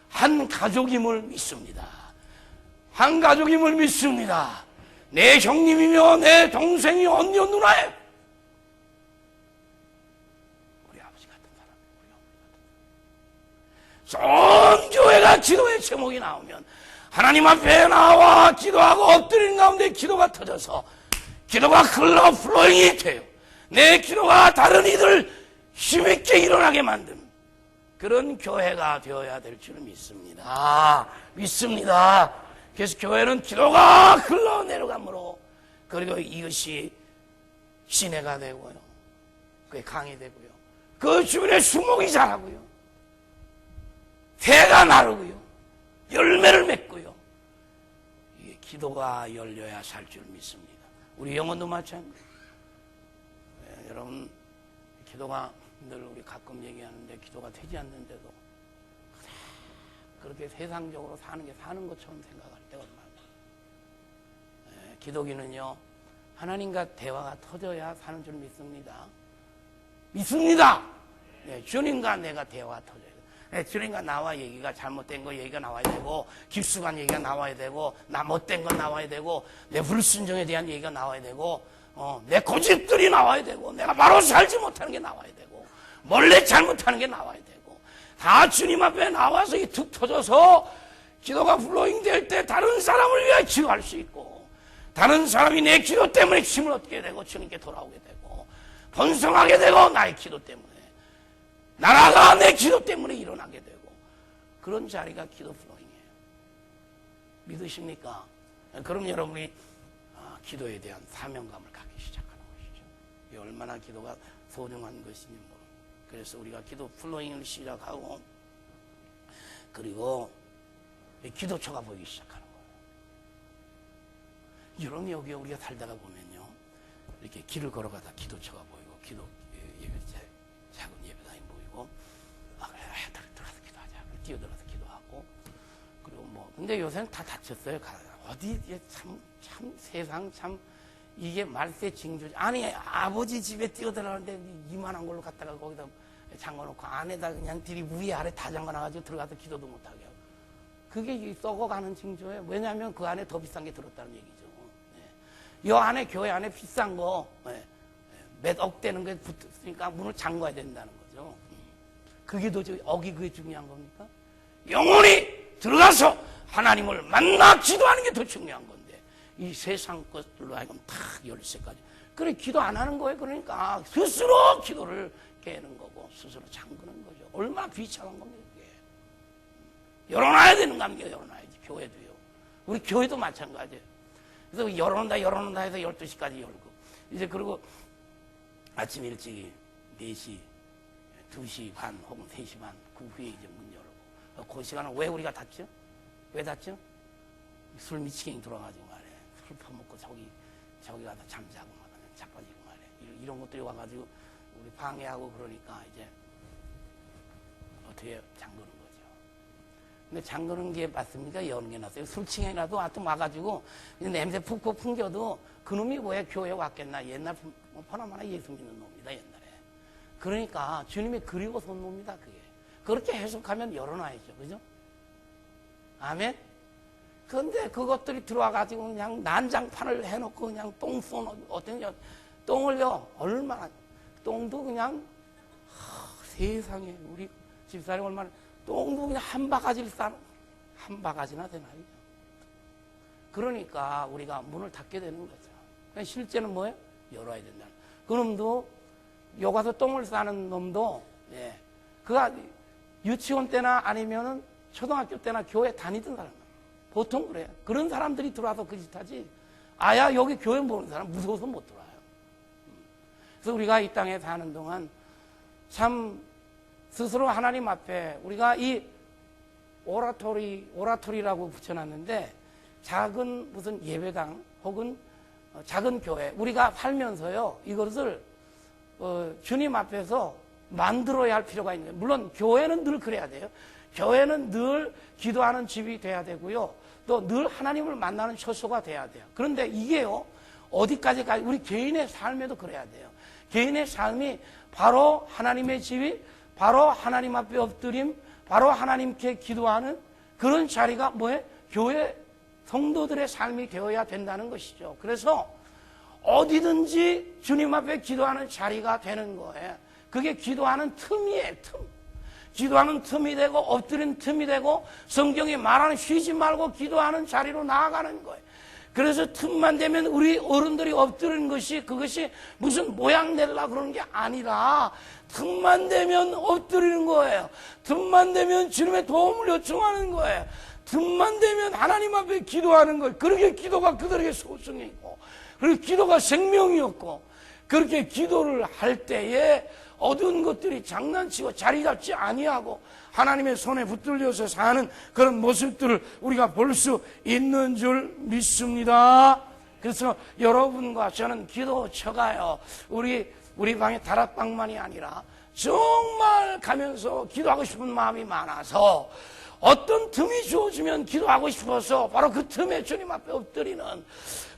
한 가족임을 믿습니다. 한 가족임을 믿습니다. 내 형님이며 내 동생이 언니요 누나예요. 우리 아버지 같은 사람, 온 교회가 기도의 제목이 나오면 하나님 앞에 나와 기도하고 엎드리는 가운데 기도가 터져서 기도가 흘러 플로잉이 돼요. 내 기도가 다른 이들 힘있게 일어나게 만드는 그런 교회가 되어야 될 줄 믿습니다. 믿습니다. 그래서 교회는 기도가 흘러내려가므로 그리고 이것이 시내가 되고요. 그게 강이 되고요. 그 주변에 수목이 자라고요. 새가 나르고요. 열매를 맺고요. 이게 기도가 열려야 살 줄 믿습니다. 우리 영혼도 마찬가지예요. 여러분, 기도가 늘 우리 가끔 얘기하는데 기도가 되지 않는데도 그렇게 세상적으로 사는 게 사는 것처럼 생각할 때가 많아요. 기도기는요, 하나님과 대화가 터져야 사는 줄 믿습니다. 믿습니다. 주님과 내가 대화가 터져야 돼. 주님과 나와 얘기가 잘못된 거 얘기가 나와야 되고, 깊숙한 얘기가 나와야 되고, 나 못된 거 나와야 되고, 내 불순종에 대한 얘기가 나와야 되고, 내 고집들이 나와야 되고, 내가 바로 살지 못하는 게 나와야 되고, 몰래 잘못하는 게 나와야 되고, 다 주님 앞에 나와서 이 툭 터져서 기도가 플로잉 될 때 다른 사람을 위해 기도할 수 있고, 다른 사람이 내 기도 때문에 힘을 얻게 되고 주님께 돌아오게 되고 번성하게 되고, 나의 기도 때문에 나라가 내 기도 때문에 일어나게 되고, 그런 자리가 기도 플로잉이에요. 믿으십니까? 그럼 여러분이 기도에 대한 사명감을 갖기 시작하는 것이죠. 이게 얼마나 기도가 소중한 것인지 모릅니다. 그래서 우리가 기도 플로잉을 시작하고 그리고 기도처가 보이기 시작하는 거예요. 여러분, 여기 우리가 살다가 보면요, 이렇게 길을 걸어가다 기도처가 보이고 작은 예배당이 보이고, 들어가서 기도하자. 뛰어들어서 기도하고, 그리고 근데 요새는 다 닫혔어요. 어디 참 세상 참 이게 말세 징조지. 아니, 아버지 집에 뛰어들어가는데 이만한 걸로 갖다가 거기다 잠궈놓고 안에다 그냥 들이 위에 아래 다 잠궈놔가지고 들어가서 기도도 못하게 하고. 그게 썩어가는 징조예요. 왜냐하면 그 안에 더 비싼 게 들었다는 얘기죠. 이 안에, 교회 안에 비싼 거, 몇 억 되는 게 붙었으니까 문을 잠궈야 된다는 거죠. 그게 더 그게 중요한 겁니까? 영원히 들어가서 하나님을 만나 기도하는 게 더 중요한 건데. 이 세상 것들로 하여금 다 열쇠까지. 그래, 기도 안 하는 거예요. 그러니까 스스로 기도를 깨는 거고, 스스로 잠그는 거죠. 얼마나 비참한 겁니까, 그게. 열어놔야 되는 겁니다, 열어놔야지. 교회도요. 우리 교회도 마찬가지예요. 그래서 열어놓는다 해서 12시까지 열고. 이제 그리고 아침 일찍이 4시, 2시 반 혹은 3시 반, 그 후에 이제 문 열고. 그 시간은 왜 우리가 닫죠? 왜 닫죠? 술 미치겠니 들어가지고 말이야. 술 퍼먹고 저기 가서 잠자고 말이야. 자빠지고 말이야. 이런 것들이 와가지고 우리 방해하고 그러니까 이제 어떻게 잠그는 거죠. 근데 잠그는 게 맞습니까? 여는 게 낫어요. 술층이라도 하여튼 와가지고 냄새 푹푹 풍겨도 그놈이 왜 교회에 왔겠나. 옛날 퍼나마나 예수 믿는 놈이다, 옛날에. 그러니까 주님이 그리워서 온 놈이다, 그게. 그렇게 해석하면 열어놔야죠. 그죠? 아멘? 근데 그것들이 들어와가지고 그냥 난장판을 해놓고 그냥 똥 쏘는, 똥을요, 얼마나, 똥도 그냥, 세상에, 우리 집사람이 얼마나, 똥도 그냥 한 바가지나 되나요? 그러니까 우리가 문을 닫게 되는 거죠. 실제는 뭐예요? 열어야 된다. 그 놈도, 요 가서 똥을 싸는 놈도, 예, 그가 유치원 때나 아니면은 초등학교 때나 교회 다니던 사람. 보통 그래요. 그런 사람들이 들어와서 그 짓 하지. 아야, 여기 교회 모르는 사람 무서워서 못 들어와요. 그래서 우리가 이 땅에 사는 동안 참 스스로 하나님 앞에 우리가 이 오라토리라고 붙여놨는데 작은 무슨 예배당 혹은 작은 교회 우리가 살면서요 이것을 주님 앞에서 만들어야 할 필요가 있는 거예요. 물론 교회는 늘 그래야 돼요. 교회는 늘 기도하는 집이 돼야 되고요. 또 늘 하나님을 만나는 처소가 돼야 돼요. 그런데 이게요, 어디까지 가, 우리 개인의 삶에도 그래야 돼요. 개인의 삶이 바로 하나님의 집이, 바로 하나님 앞에 엎드림, 바로 하나님께 기도하는 그런 자리가 뭐예요? 교회 성도들의 삶이 되어야 된다는 것이죠. 그래서 어디든지 주님 앞에 기도하는 자리가 되는 거예요. 그게 기도하는 틈이에요, 틈. 기도하는 틈이 되고 엎드린 틈이 되고 성경이 말하는 쉬지 말고 기도하는 자리로 나아가는 거예요. 그래서 틈만 되면 우리 어른들이 엎드리는 것이 그것이 무슨 모양 내려고 그러는 게 아니라 틈만 되면 엎드리는 거예요. 틈만 되면 주님의 도움을 요청하는 거예요. 틈만 되면 하나님 앞에 기도하는 거예요. 그렇게 기도가 그들에게 소중이고 그리고 기도가 생명이었고 그렇게 기도를 할 때에 어두운 것들이 장난치고 자리 잡지 아니하고 하나님의 손에 붙들려서 사는 그런 모습들을 우리가 볼 수 있는 줄 믿습니다. 그래서 여러분과 저는 기도 쳐가요. 우리 방에 다락방만이 아니라 정말 가면서 기도하고 싶은 마음이 많아서 어떤 틈이 주어지면 기도하고 싶어서 바로 그 틈에 주님 앞에 엎드리는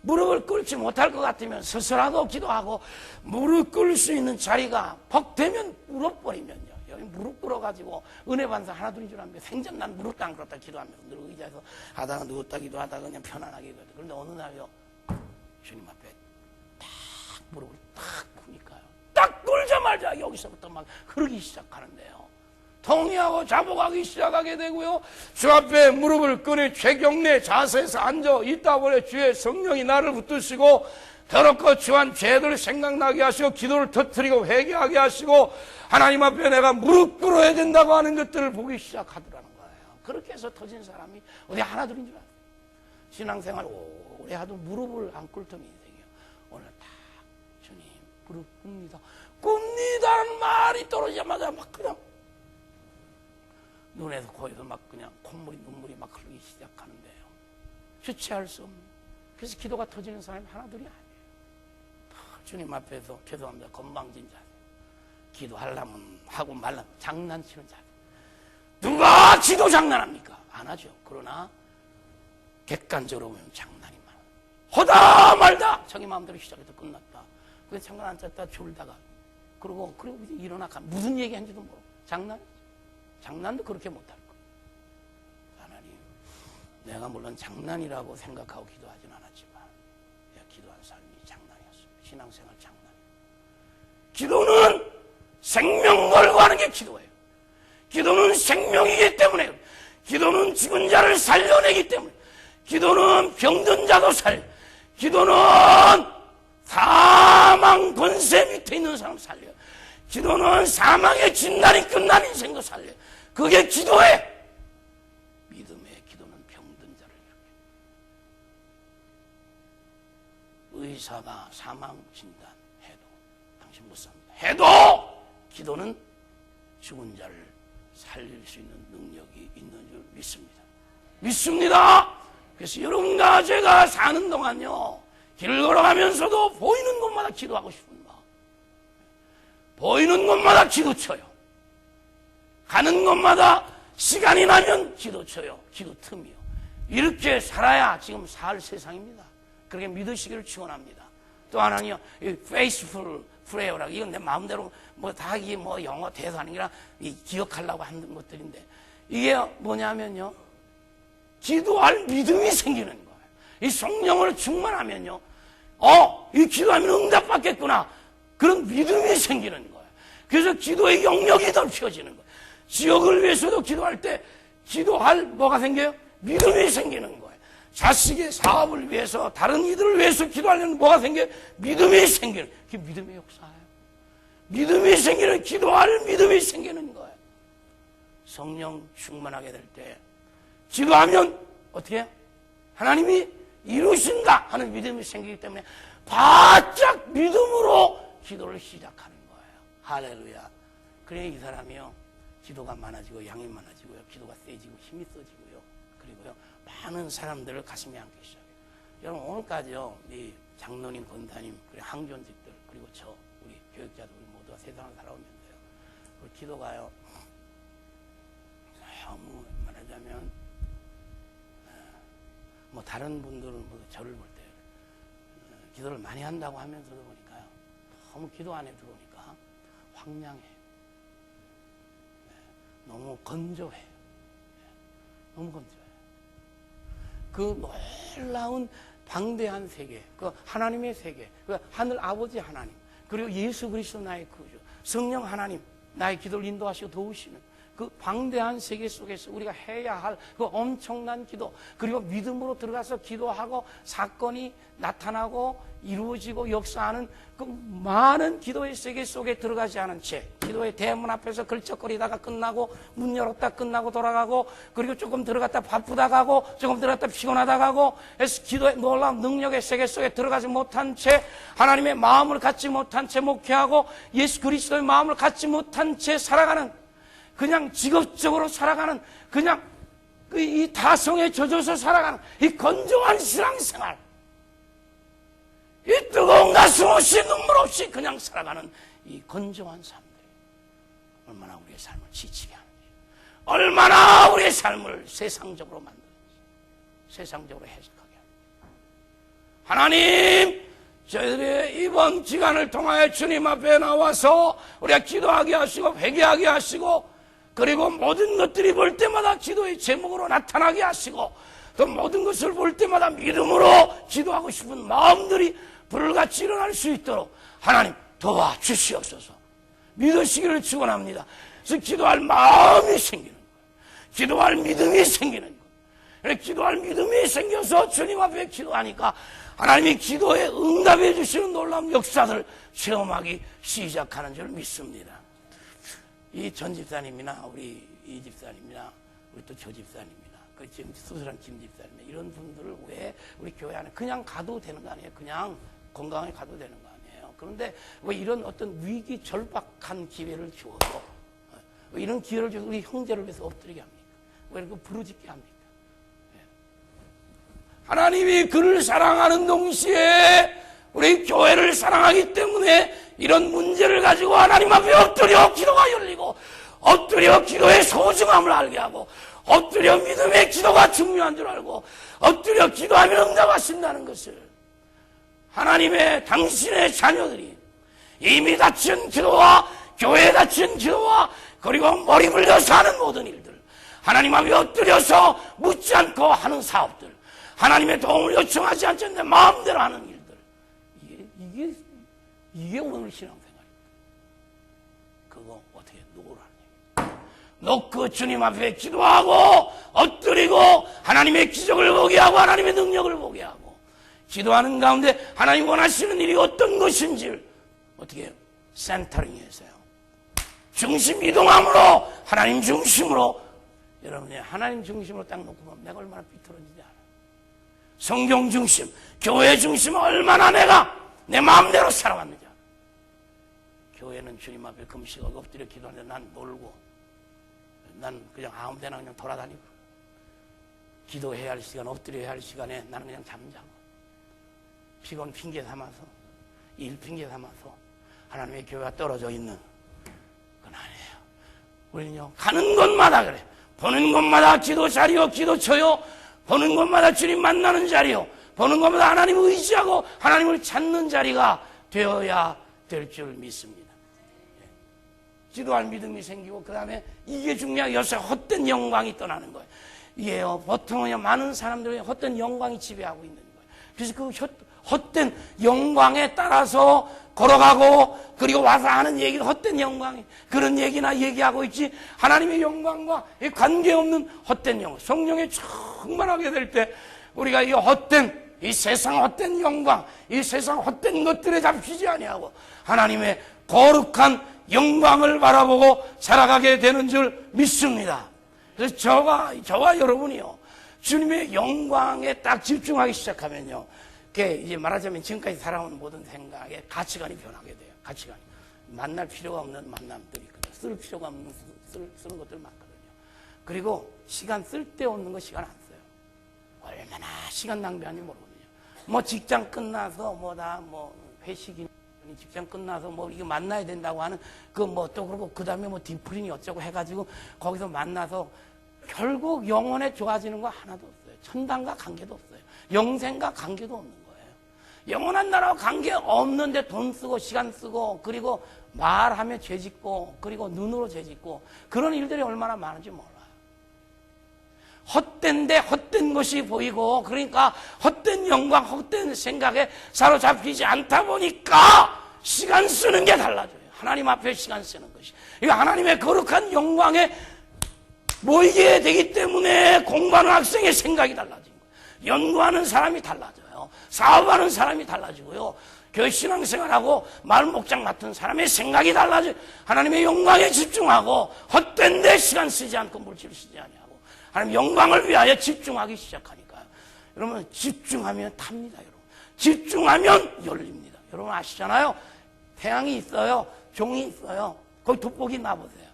무릎을 꿇지 못할 것 같으면 서서라도 기도하고 무릎 꿇을 수 있는 자리가 벅되면 울어버리면요. 여기 무릎 꿇어가지고 은혜 반사 하나 둘인 줄 압니다. 생전 난 무릎도 안 꿇었다 기도하면서 늘 의자에서 하다가 누웠다 기도하다가 그냥 편안하게 기도했다. 그런데 어느 날요 주님 앞에 딱 무릎을 딱 꿇으니까요. 딱 꿇자마자 여기서부터 막 흐르기 시작하는데요. 통이하고 자복하기 시작하게 되고요. 주 앞에 무릎을 꿇은 최경래 자세에서 앉아 있다 보니 주의 성령이 나를 붙드시고 더럽고 추한 죄들 생각나게 하시고 기도를 터뜨리고 회개하게 하시고 하나님 앞에 내가 무릎 꿇어야 된다고 하는 것들을 보기 시작하더라는 거예요. 그렇게 해서 터진 사람이 어디 하나둘인 줄 알아요. 신앙생활 오래 하도 무릎을 안 꿇던 인생이에요. 오늘 딱 주님 무릎 꿇니다는 말이 떨어지자마자 막 그냥 눈에서 코에서 막 그냥 콧물이 눈물이 막 흐르기 시작하는데요. 주체할 수 없는. 그래서 기도가 터지는 사람이 하나둘이 아니에요. 주님 앞에서 죄송합니다. 건방진 자세. 기도하려면 하고 말라면 장난치는 자세. 누가 기도 장난합니까? 안 하죠. 그러나 객관적으로 보면 장난이 많아요. 하다 말다 자기 마음대로 시작해서 끝났다. 그래서 잠깐 앉았다 졸다가 그리고 이제 일어나 무슨 얘기한지도 모르고 장난도 그렇게 못할 거야. 하나님, 내가 물론 장난이라고 생각하고 기도하진 않았지만 내가 기도한 삶이 장난이었어요. 신앙생활 장난이에요. 기도는 생명 걸고 하는 게 기도예요. 기도는 생명이기 때문에, 기도는 죽은 자를 살려내기 때문에, 기도는 병든 자도 기도는 사망 권세 밑에 있는 사람 살려요. 기도는 사망의 진단이 끝난 인생도 살려요. 그게 기도예요. 믿음의 기도는 병든 자를 이렇게. 의사가 사망 진단해도 당신 못 삽니다. 해도 기도는 죽은 자를 살릴 수 있는 능력이 있는 줄 믿습니다. 그래서 여러분과 제가 사는 동안요, 길 걸어가면서도 보이는 곳마다 기도하고 싶은 마음, 보이는 곳마다 기도 쳐요. 가는 곳마다 시간이 나면 기도 쳐요. 기도 틈이요. 이렇게 살아야 지금 살 세상입니다. 그렇게 믿으시기를 축원합니다. 또 하나는요, 페이스풀 프레어라고, 이건 내 마음대로 다 이게 영어 대사하는 게 아니라 기억하려고 하는 것들인데, 이게 뭐냐면요, 기도할 믿음이 생기는 거예요. 이 성령을 충만하면요, 이 기도하면 응답받겠구나, 그런 믿음이 생기는 거예요. 그래서 기도의 영역이 더 펴지는 거예요. 지역을 위해서도 기도할 때 기도할 뭐가 생겨요? 믿음이 생기는 거예요. 자식의 사업을 위해서, 다른 이들을 위해서 기도하려면 뭐가 생겨요? 믿음이 생기는, 그게 믿음의 역사예요. 믿음이 생기는, 기도할 믿음이 생기는 거예요. 성령 충만하게 될 때 기도하면 어떻게 해요? 하나님이 이루신다 하는 믿음이 생기기 때문에 바짝 믿음으로 기도를 시작하는 거예요. 할렐루야. 그래 이 사람이요, 기도가 많아지고 양이 많아지고요, 기도가 세지고 힘이 써지고요, 그리고요 많은 사람들을 가슴에 안기 시작해요. 여러분, 오늘까지요, 이 장로님, 권사님, 그리고 항존직들, 그리고 우리 교육자들, 우리 모두가 세상을 살아오면서요, 우리 기도가요, 너무 말하자면 다른 분들은 저를 볼 때 기도를 많이 한다고 하면서도 보니까요, 너무 기도 안에 들어오니까 황량해요. 너무 건조해요. 너무 건조해요. 그 놀라운 방대한 세계, 그 하나님의 세계, 그 하늘 아버지 하나님, 그리고 예수 그리스도 나의 구주, 성령 하나님, 나의 기도를 인도하시고 도우시는 그 방대한 세계 속에서 우리가 해야 할 그 엄청난 기도, 그리고 믿음으로 들어가서 기도하고 사건이 나타나고 이루어지고 역사하는 그 많은 기도의 세계 속에 들어가지 않은 채, 기도의 대문 앞에서 걸쩍거리다가 끝나고, 문 열었다 끝나고 돌아가고, 그리고 조금 들어갔다 바쁘다 가고, 조금 들어갔다 피곤하다 가고 해서 기도의 놀라운 능력의 세계 속에 들어가지 못한 채, 하나님의 마음을 갖지 못한 채 목회하고 예수 그리스도의 마음을 갖지 못한 채 살아가는, 그냥 직업적으로 살아가는, 그냥 이 다성에 젖어서 살아가는 이 건조한 신앙생활, 이 뜨거운 가슴 없이 눈물 없이 그냥 살아가는 이 건조한 사람들이 얼마나 우리의 삶을 지치게 하는지, 얼마나 우리의 삶을 세상적으로 만드는지, 세상적으로 해석하게 하는지. 하나님, 저희들의 이번 기간을 통하여 주님 앞에 나와서 우리가 기도하게 하시고 회개하게 하시고, 그리고 모든 것들이 볼 때마다 기도의 제목으로 나타나게 하시고, 또 모든 것을 볼 때마다 믿음으로 기도하고 싶은 마음들이 불같이 일어날 수 있도록 하나님 도와주시옵소서. 믿으시기를 축원합니다. 그래서 기도할 마음이 생기는 거예요. 기도할 믿음이 생기는 거예요. 기도할 믿음이 생겨서 주님 앞에 기도하니까 하나님이 기도에 응답해 주시는 놀라운 역사들을 체험하기 시작하는 줄 믿습니다. 이 전 집사님이나 우리 이 집사님이나 우리 또 조 집사님이나 그 지금 수술한 김 집사님이나 이런 분들을 왜 우리 교회 안에 그냥 가도 되는 거 아니에요? 그냥 건강하게 가도 되는 거 아니에요? 그런데 왜 이런 어떤 위기 절박한 기회를 주어서 왜 이런 기회를 줘서 우리 형제를 위해서 엎드리게 합니까? 왜 이렇게 부르짖게 합니까? 하나님이 그를 사랑하는 동시에 우리 교회를 사랑하기 때문에 이런 문제를 가지고 하나님 앞에 엎드려 기도가 열리고, 엎드려 기도의 소중함을 알게 하고, 엎드려 믿음의 기도가 중요한 줄 알고, 엎드려 기도하면 응답하신다는 것을 하나님의 당신의 자녀들이 이미 다친 기도와 교회에 다친 기도와 그리고 머리 굴려서 하는 모든 일들, 하나님 앞에 엎드려서 묻지 않고 하는 사업들, 하나님의 도움을 요청하지 않는데 마음대로 하는 일들, 이게 오늘 신앙생활입니다. 그거 어떻게 놓으라는 얘기입니다. 놓고 주님 앞에 기도하고 엎드리고 하나님의 기적을 보게 하고 하나님의 능력을 보게 하고 기도하는 가운데 하나님 원하시는 일이 어떤 것인지를 어떻게 해요? 센터링해서요. 중심 이동함으로 하나님 중심으로, 여러분이 하나님 중심으로 딱 놓고 보면 내가 얼마나 비틀어지지 않아요. 성경 중심, 교회 중심 얼마나 내가 내 마음대로 살아왔는지 알아요. 교회는 주님 앞에 금식하고 엎드려 기도하는데 난 놀고, 난 그냥 아무 데나 그냥 돌아다니고, 기도해야 할 시간, 엎드려야 할 시간에 나는 그냥 잠자고, 피곤 핑계 삼아서, 일 핑계 삼아서 하나님의 교회가 떨어져 있는 그건 아니에요. 우리는요, 가는 곳마다 그래. 보는 곳마다 기도 자리요, 기도 쳐요. 보는 곳마다 주님 만나는 자리요. 보는 곳마다 하나님을 의지하고 하나님을 찾는 자리가 되어야 될 줄 믿습니다. 기도할 믿음이 생기고, 그 다음에 이게 중요한 요새 헛된 영광이 떠나는 거예요. 이게요, 보통은 많은 사람들이 헛된 영광이 지배하고 있는 거예요. 그래서 그 헛된 영광에 따라서 걸어가고, 그리고 와서 하는 얘기도 헛된 영광이, 그런 얘기나 얘기하고 있지, 하나님의 영광과 관계없는 헛된 영광. 성령에 충만하게 될 때, 우리가 이 헛된, 이 세상 헛된 영광, 이 세상 헛된 것들에 잡히지 아니하고, 하나님의 거룩한 영광을 바라보고 살아가게 되는 줄 믿습니다. 그래서 저와 여러분이요, 주님의 영광에 딱 집중하기 시작하면요, 그게 이제 말하자면 지금까지 살아온 모든 생각에 가치관이 변하게 돼요. 가치관이. 만날 필요가 없는 만남들이 있거든요. 쓸 필요가 없는 쓰는 것들 많거든요. 그리고 시간 쓸데없는 거 시간 안 써요. 얼마나 시간 낭비하는지 모르거든요. 뭐 직장 끝나서 회식이니 직장 끝나서 이거 만나야 된다고 하는 또 그러고 그 다음에 디프링이 어쩌고 해가지고 거기서 만나서 결국 영혼에 좋아지는 거 하나도 없어요. 천당과 관계도 없어요. 영생과 관계도 없는 거예요. 영원한 나라와 관계 없는데 돈 쓰고 시간 쓰고, 그리고 말하며 죄짓고, 그리고 눈으로 죄짓고, 그런 일들이 얼마나 많은지 몰라요. 헛된데 헛된 것이 보이고, 그러니까 헛된 영광, 헛된 생각에 사로잡히지 않다 보니까 시간 쓰는 게 달라져요. 하나님 앞에 시간 쓰는 것이. 이거 하나님의 거룩한 영광에 모이게 되기 때문에 공부하는 학생의 생각이 달라진 거예요. 연구하는 사람이 달라져요. 사업하는 사람이 달라지고요. 교회 신앙생활하고 마을 목장 맡은 사람의 생각이 달라져요. 하나님의 영광에 집중하고 헛된 데 시간 쓰지 않고 물질을 쓰지 아니하고 하나님 영광을 위하여 집중하기 시작하니까요. 여러분, 집중하면 탑니다. 여러분, 집중하면 열립니다. 여러분 아시잖아요. 태양이 있어요. 종이 있어요. 거기 돋보기 놔보세요.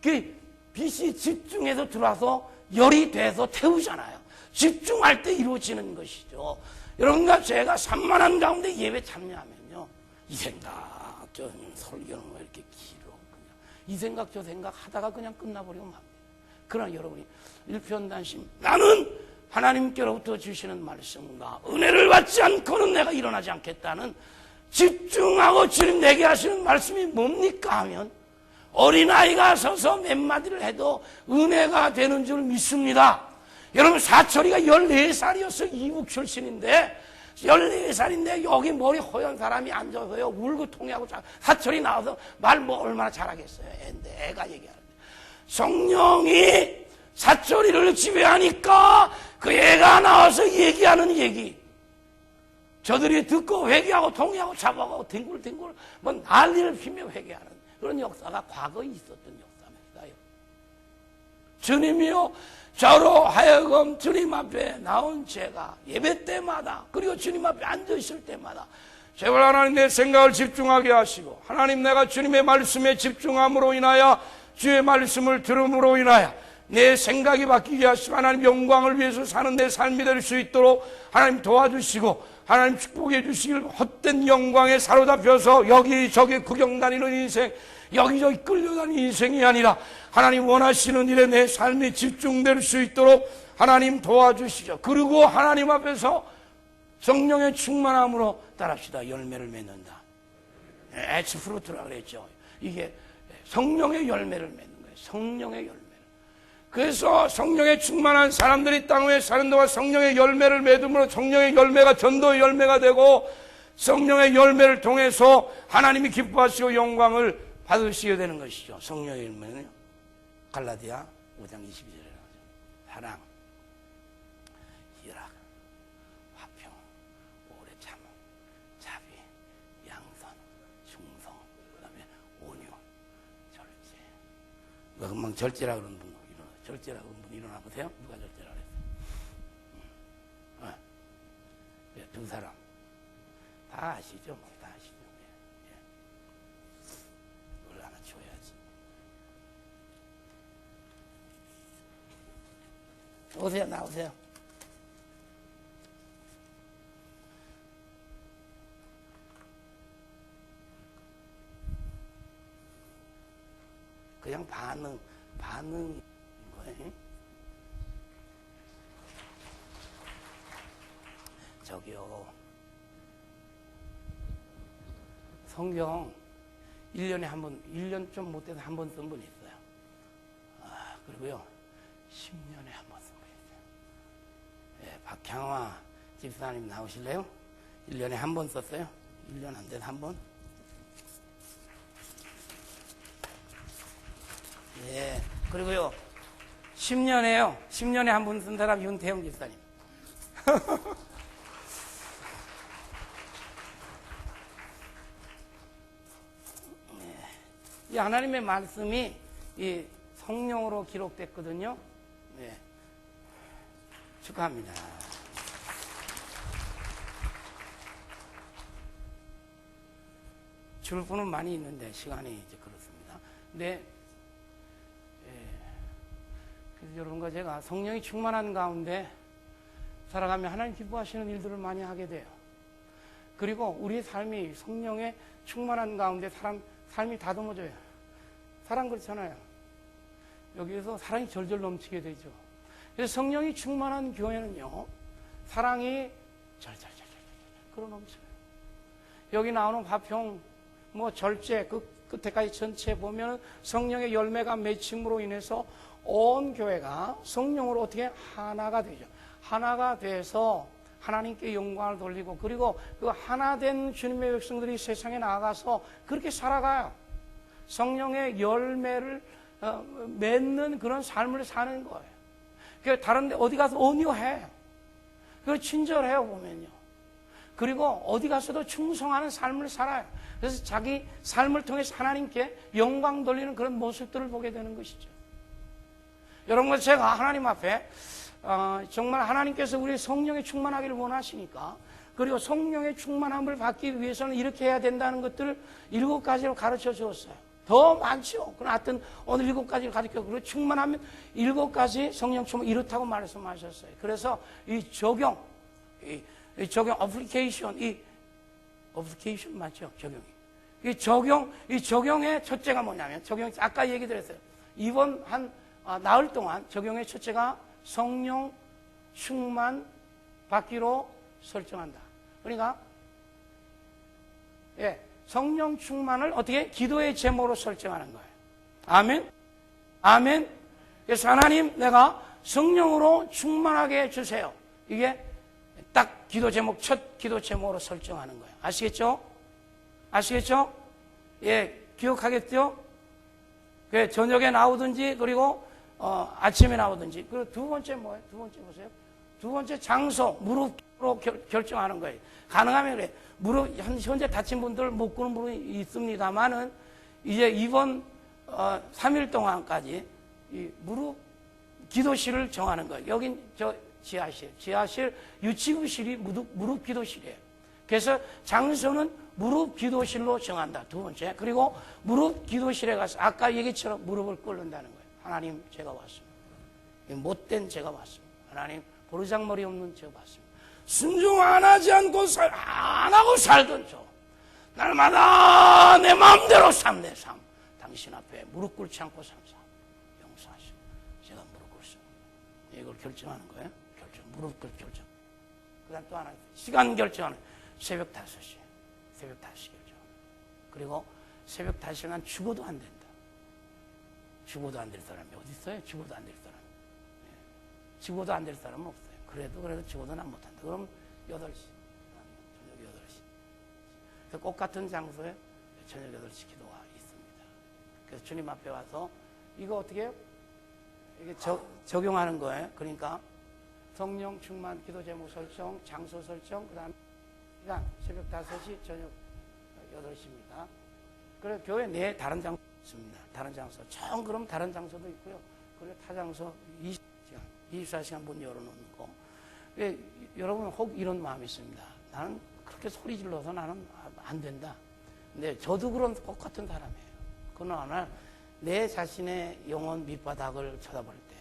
그 빛이 집중해서 들어와서 열이 돼서 태우잖아요. 집중할 때 이루어지는 것이죠. 여러분과 제가 산만한 가운데 예배 참여하면요, 이 생각 저 설교는 왜 이렇게 길어, 그냥 이 생각 저 생각 하다가 그냥 끝나버리고 맙니다. 그러나 여러분이 일편단심, 나는 하나님께로부터 주시는 말씀과 은혜를 받지 않고는 내가 일어나지 않겠다는 집중하고 주님 내게 하시는 말씀이 뭡니까 하면, 어린아이가 서서 몇 마디를 해도 은혜가 되는 줄 믿습니다. 여러분, 사철이가 14살이었어요. 이북 출신인데 14살인데 여기 머리 허연 사람이 앉아서요 울고 통해하고 사철이 나와서 말 얼마나 잘하겠어요. 애가 얘기하는데 성령이 사철이를 지배하니까 그 애가 나와서 얘기하는 얘기, 저들이 듣고 회개하고 통해하고 잡아가고 뒹굴뒹굴 난리를 피며 회개하는 그런 역사가 과거에 있었던 역사입니다. 주님이요, 저로 하여금 주님 앞에 나온 제가 예배 때마다, 그리고 주님 앞에 앉으실 때마다 제발 하나님 내 생각을 집중하게 하시고, 하나님 내가 주님의 말씀에 집중함으로 인하여, 주의 말씀을 들음으로 인하여 내 생각이 바뀌게 하시고 하나님 영광을 위해서 사는 내 삶이 될 수 있도록 하나님 도와주시고, 하나님 축복해 주시길, 헛된 영광에 사로잡혀서 여기저기 구경 다니는 인생, 여기저기 끌려다니는 인생이 아니라 하나님 원하시는 일에 내 삶이 집중될 수 있도록 하나님 도와주시죠. 그리고 하나님 앞에서 성령의 충만함으로 따라합시다. 열매를 맺는다. 에스프루트라 그랬죠. 이게 성령의 열매를 맺는 거예요. 성령의 열매를. 그래서 성령의 충만한 사람들이 땅 위에 사는 동안 성령의 열매를 맺음으로 성령의 열매가 전도의 열매가 되고 성령의 열매를 통해서 하나님이 기뻐하시고 영광을 받으시게 되는 것이죠. 성령의 열매는요. 갈라디아 5장 22절에 나오죠. 사랑, 희락, 화평, 오래 참음, 자비, 양선, 충성, 그 다음에 온유, 절제. 누가 금방 절제라 그러는 분, 절제라 그러는 분 일어나 보세요. 누가 절제라 그랬어요? 두 사람 다 아시죠? 다 아시죠? 이걸 하나 줘야지. 오세요, 나오세요. 그냥 반응인 거예요. 저기요. 성경 1년에 한 번, 1년 좀 못돼서 한 번 쓴 분이 있어요. 그리고요, 10년에 한 번 쓴 분이 있어요. 예, 박향화 집사님 나오실래요? 1년에 한 번 썼어요. 1년 안 돼서 한 번. 예, 그리고요, 10년에요. 10년에 한 번 쓴 사람 윤태영 집사님. 이 하나님의 말씀이 이 성령으로 기록됐거든요. 네. 축하합니다. 줄 분은 많이 있는데 시간이 이제 그렇습니다. 근데 그래서 여러분과 제가 성령이 충만한 가운데 살아가며 하나님 기뻐하시는 일들을 많이 하게 돼요. 그리고 우리의 삶이 성령의 충만한 가운데 삶이 다듬어져요. 사랑 그렇잖아요. 여기에서 사랑이 절절 넘치게 되죠. 그래서 성령이 충만한 교회는요, 사랑이 절절 끌어 넘쳐요. 여기 나오는 화평, 절제, 그 끝에까지 전체 보면 성령의 열매가 맺힘으로 인해서 온 교회가 성령으로 어떻게 하나가 되죠. 하나가 돼서 하나님께 영광을 돌리고, 그리고 그 하나된 주님의 백성들이 세상에 나아가서 그렇게 살아가요. 성령의 열매를 맺는 그런 삶을 사는 거예요. 그 다른 데 어디 가서 온유해요. 그 친절해요, 보면요. 그리고 어디 가서도 충성하는 삶을 살아요. 그래서 자기 삶을 통해서 하나님께 영광 돌리는 그런 모습들을 보게 되는 것이죠. 여러분, 제가 하나님 앞에 정말 하나님께서 우리 성령에 충만하기를 원하시니까, 그리고 성령의 충만함을 받기 위해서는 이렇게 해야 된다는 것들을 7가지로 가르쳐 주었어요. 더 많죠. 그러나 하여튼 오늘 7가지를 가르쳐, 그리고 충만하면 7가지 성령 충만 이렇다고 말씀하셨어요. 그래서 이 적용, 어플리케이션, 어플리케이션 맞죠? 적용이. 이 적용의 첫째가 뭐냐면, 아까 얘기 드렸어요. 이번 나흘 동안 적용의 첫째가 성령 충만 받기로 설정한다. 그러니까, 성령 충만을 어떻게? 기도의 제목으로 설정하는 거예요. 아멘? 아멘? 그래서 하나님, 내가 성령으로 충만하게 해주세요. 이게 딱 기도 제목, 첫 기도 제목으로 설정하는 거예요. 아시겠죠? 아시겠죠? 예, 기억하겠죠? 저녁에 나오든지, 그리고 아침에 나오든지. 그리고 두 번째 뭐예요? 두 번째 보세요. 두 번째 장소, 무릎으로 결정하는 거예요. 가능하면 그래. 현재 다친 분들 못 구는 분이 있습니다만은, 이제 이번 3일 동안까지 이 무릎 기도실을 정하는 거예요. 여긴 지하실, 유치부실이 무릎 기도실이에요. 그래서 장소는 무릎 기도실로 정한다. 두 번째. 그리고 무릎 기도실에 가서 아까 얘기처럼 무릎을 꿇는다는 거예요. 하나님, 제가 왔습니다. 못된 제가 왔습니다. 하나님, 보르장머리 없는 제가 왔습니다. 순종 안 하지 않고 안 하고 살던 저, 날마다 내 마음대로 삶, 내 삶, 당신 앞에 무릎 꿇지 않고 삶사 용서하시고 제가 무릎 꿇습니다. 이걸 결정하는 거예요. 무릎 꿇 결정. 그다음 또 하나 시간 결정하는 새벽 5시. 새벽 5시 결정. 그리고 새벽 5시간 죽어도 안 된다. 죽어도 안 될 사람이 어디 있어요? 죽어도 안 될 사람. 죽어도 안 될 사람은 없어요. 그래도 죽어도 안 못한다. 그럼 8시. 저녁 8시. 꼭 같은 장소에 저녁 8시 기도가 있습니다. 그래서 주님 앞에 와서 이거 어떻게 해요? 이게 적용하는 거예요. 그러니까 성령 충만, 기도 제목 설정, 장소 설정, 그 다음에 시간 새벽 5시, 저녁 8시입니다. 그래서 교회 내에 다른 장소 있습니다. 다른 장소. 총 그럼 다른 장소도 있고요. 그리고 타 장소 24시간 문 열어놓는 거. 여러분 혹 이런 마음이 있습니다. 나는 그렇게 소리 질러서 나는 안 된다. 근데 저도 그런 똑같은 사람이에요. 그러나 내 자신의 영혼 밑바닥을 쳐다볼 때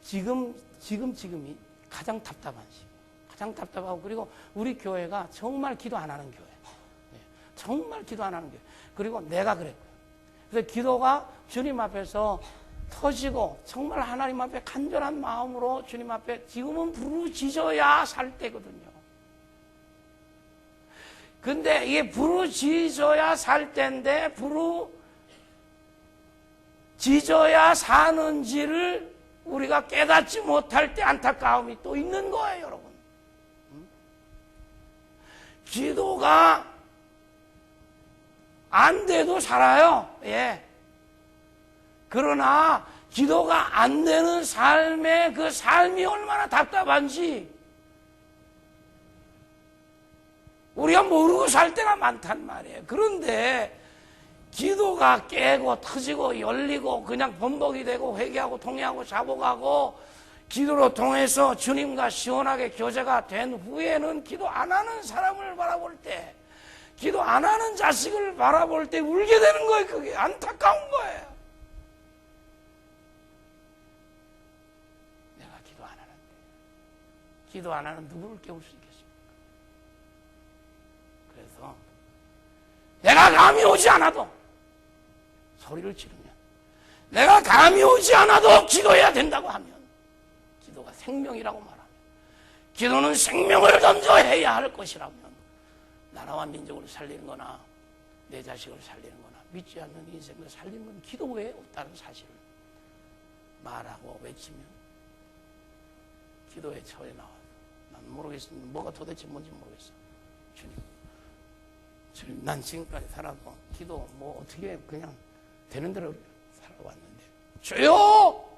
지금이 가장 답답한 시기. 가장 답답하고 그리고 우리 교회가 정말 기도 안 하는 교회. 정말 기도 안 하는 교회. 그리고 내가 그랬고요. 그래서 기도가 주님 앞에서 터지고 정말 하나님 앞에 간절한 마음으로 주님 앞에 지금은 부르짖어야 살 때거든요. 근데 이게 부르짖어야 살 때인데 부르짖어야 사는지를 우리가 깨닫지 못할 때 안타까움이 또 있는 거예요, 여러분. 기도가 안 돼도 살아요. 예. 그러나 기도가 안 되는 삶의 그 삶이 얼마나 답답한지 우리가 모르고 살 때가 많단 말이에요. 그런데 기도가 깨고 터지고 열리고 그냥 번복이 되고 회개하고 통회하고 자복하고 기도로 통해서 주님과 시원하게 교제가 된 후에는 기도 안 하는 사람을 바라볼 때, 기도 안 하는 자식을 바라볼 때 울게 되는 거예요. 그게 안타까운 거예요. 내가 기도 안 하는데 기도 안 하는 누구를 깨울 수 있겠습니까? 그래서 내가 감이 오지 않아도 소리를 지르면, 내가 감이 오지 않아도 기도해야 된다고 하면, 기도가 생명이라고 말하면, 기도는 생명을 던져 해야 할 것이라면, 나라와 민족을 살리는 거나 내 자식을 살리는 거나 믿지 않는 인생을 살리는 건 기도 외에 없다는 사실을 말하고 외치면 기도의 처에 나와요. 난 모르겠습니다. 뭐가 도대체 뭔지 모르겠어. 주님, 난 지금까지 살아도 기도 뭐 어떻게 그냥 되는 대로 살아왔는데 주여!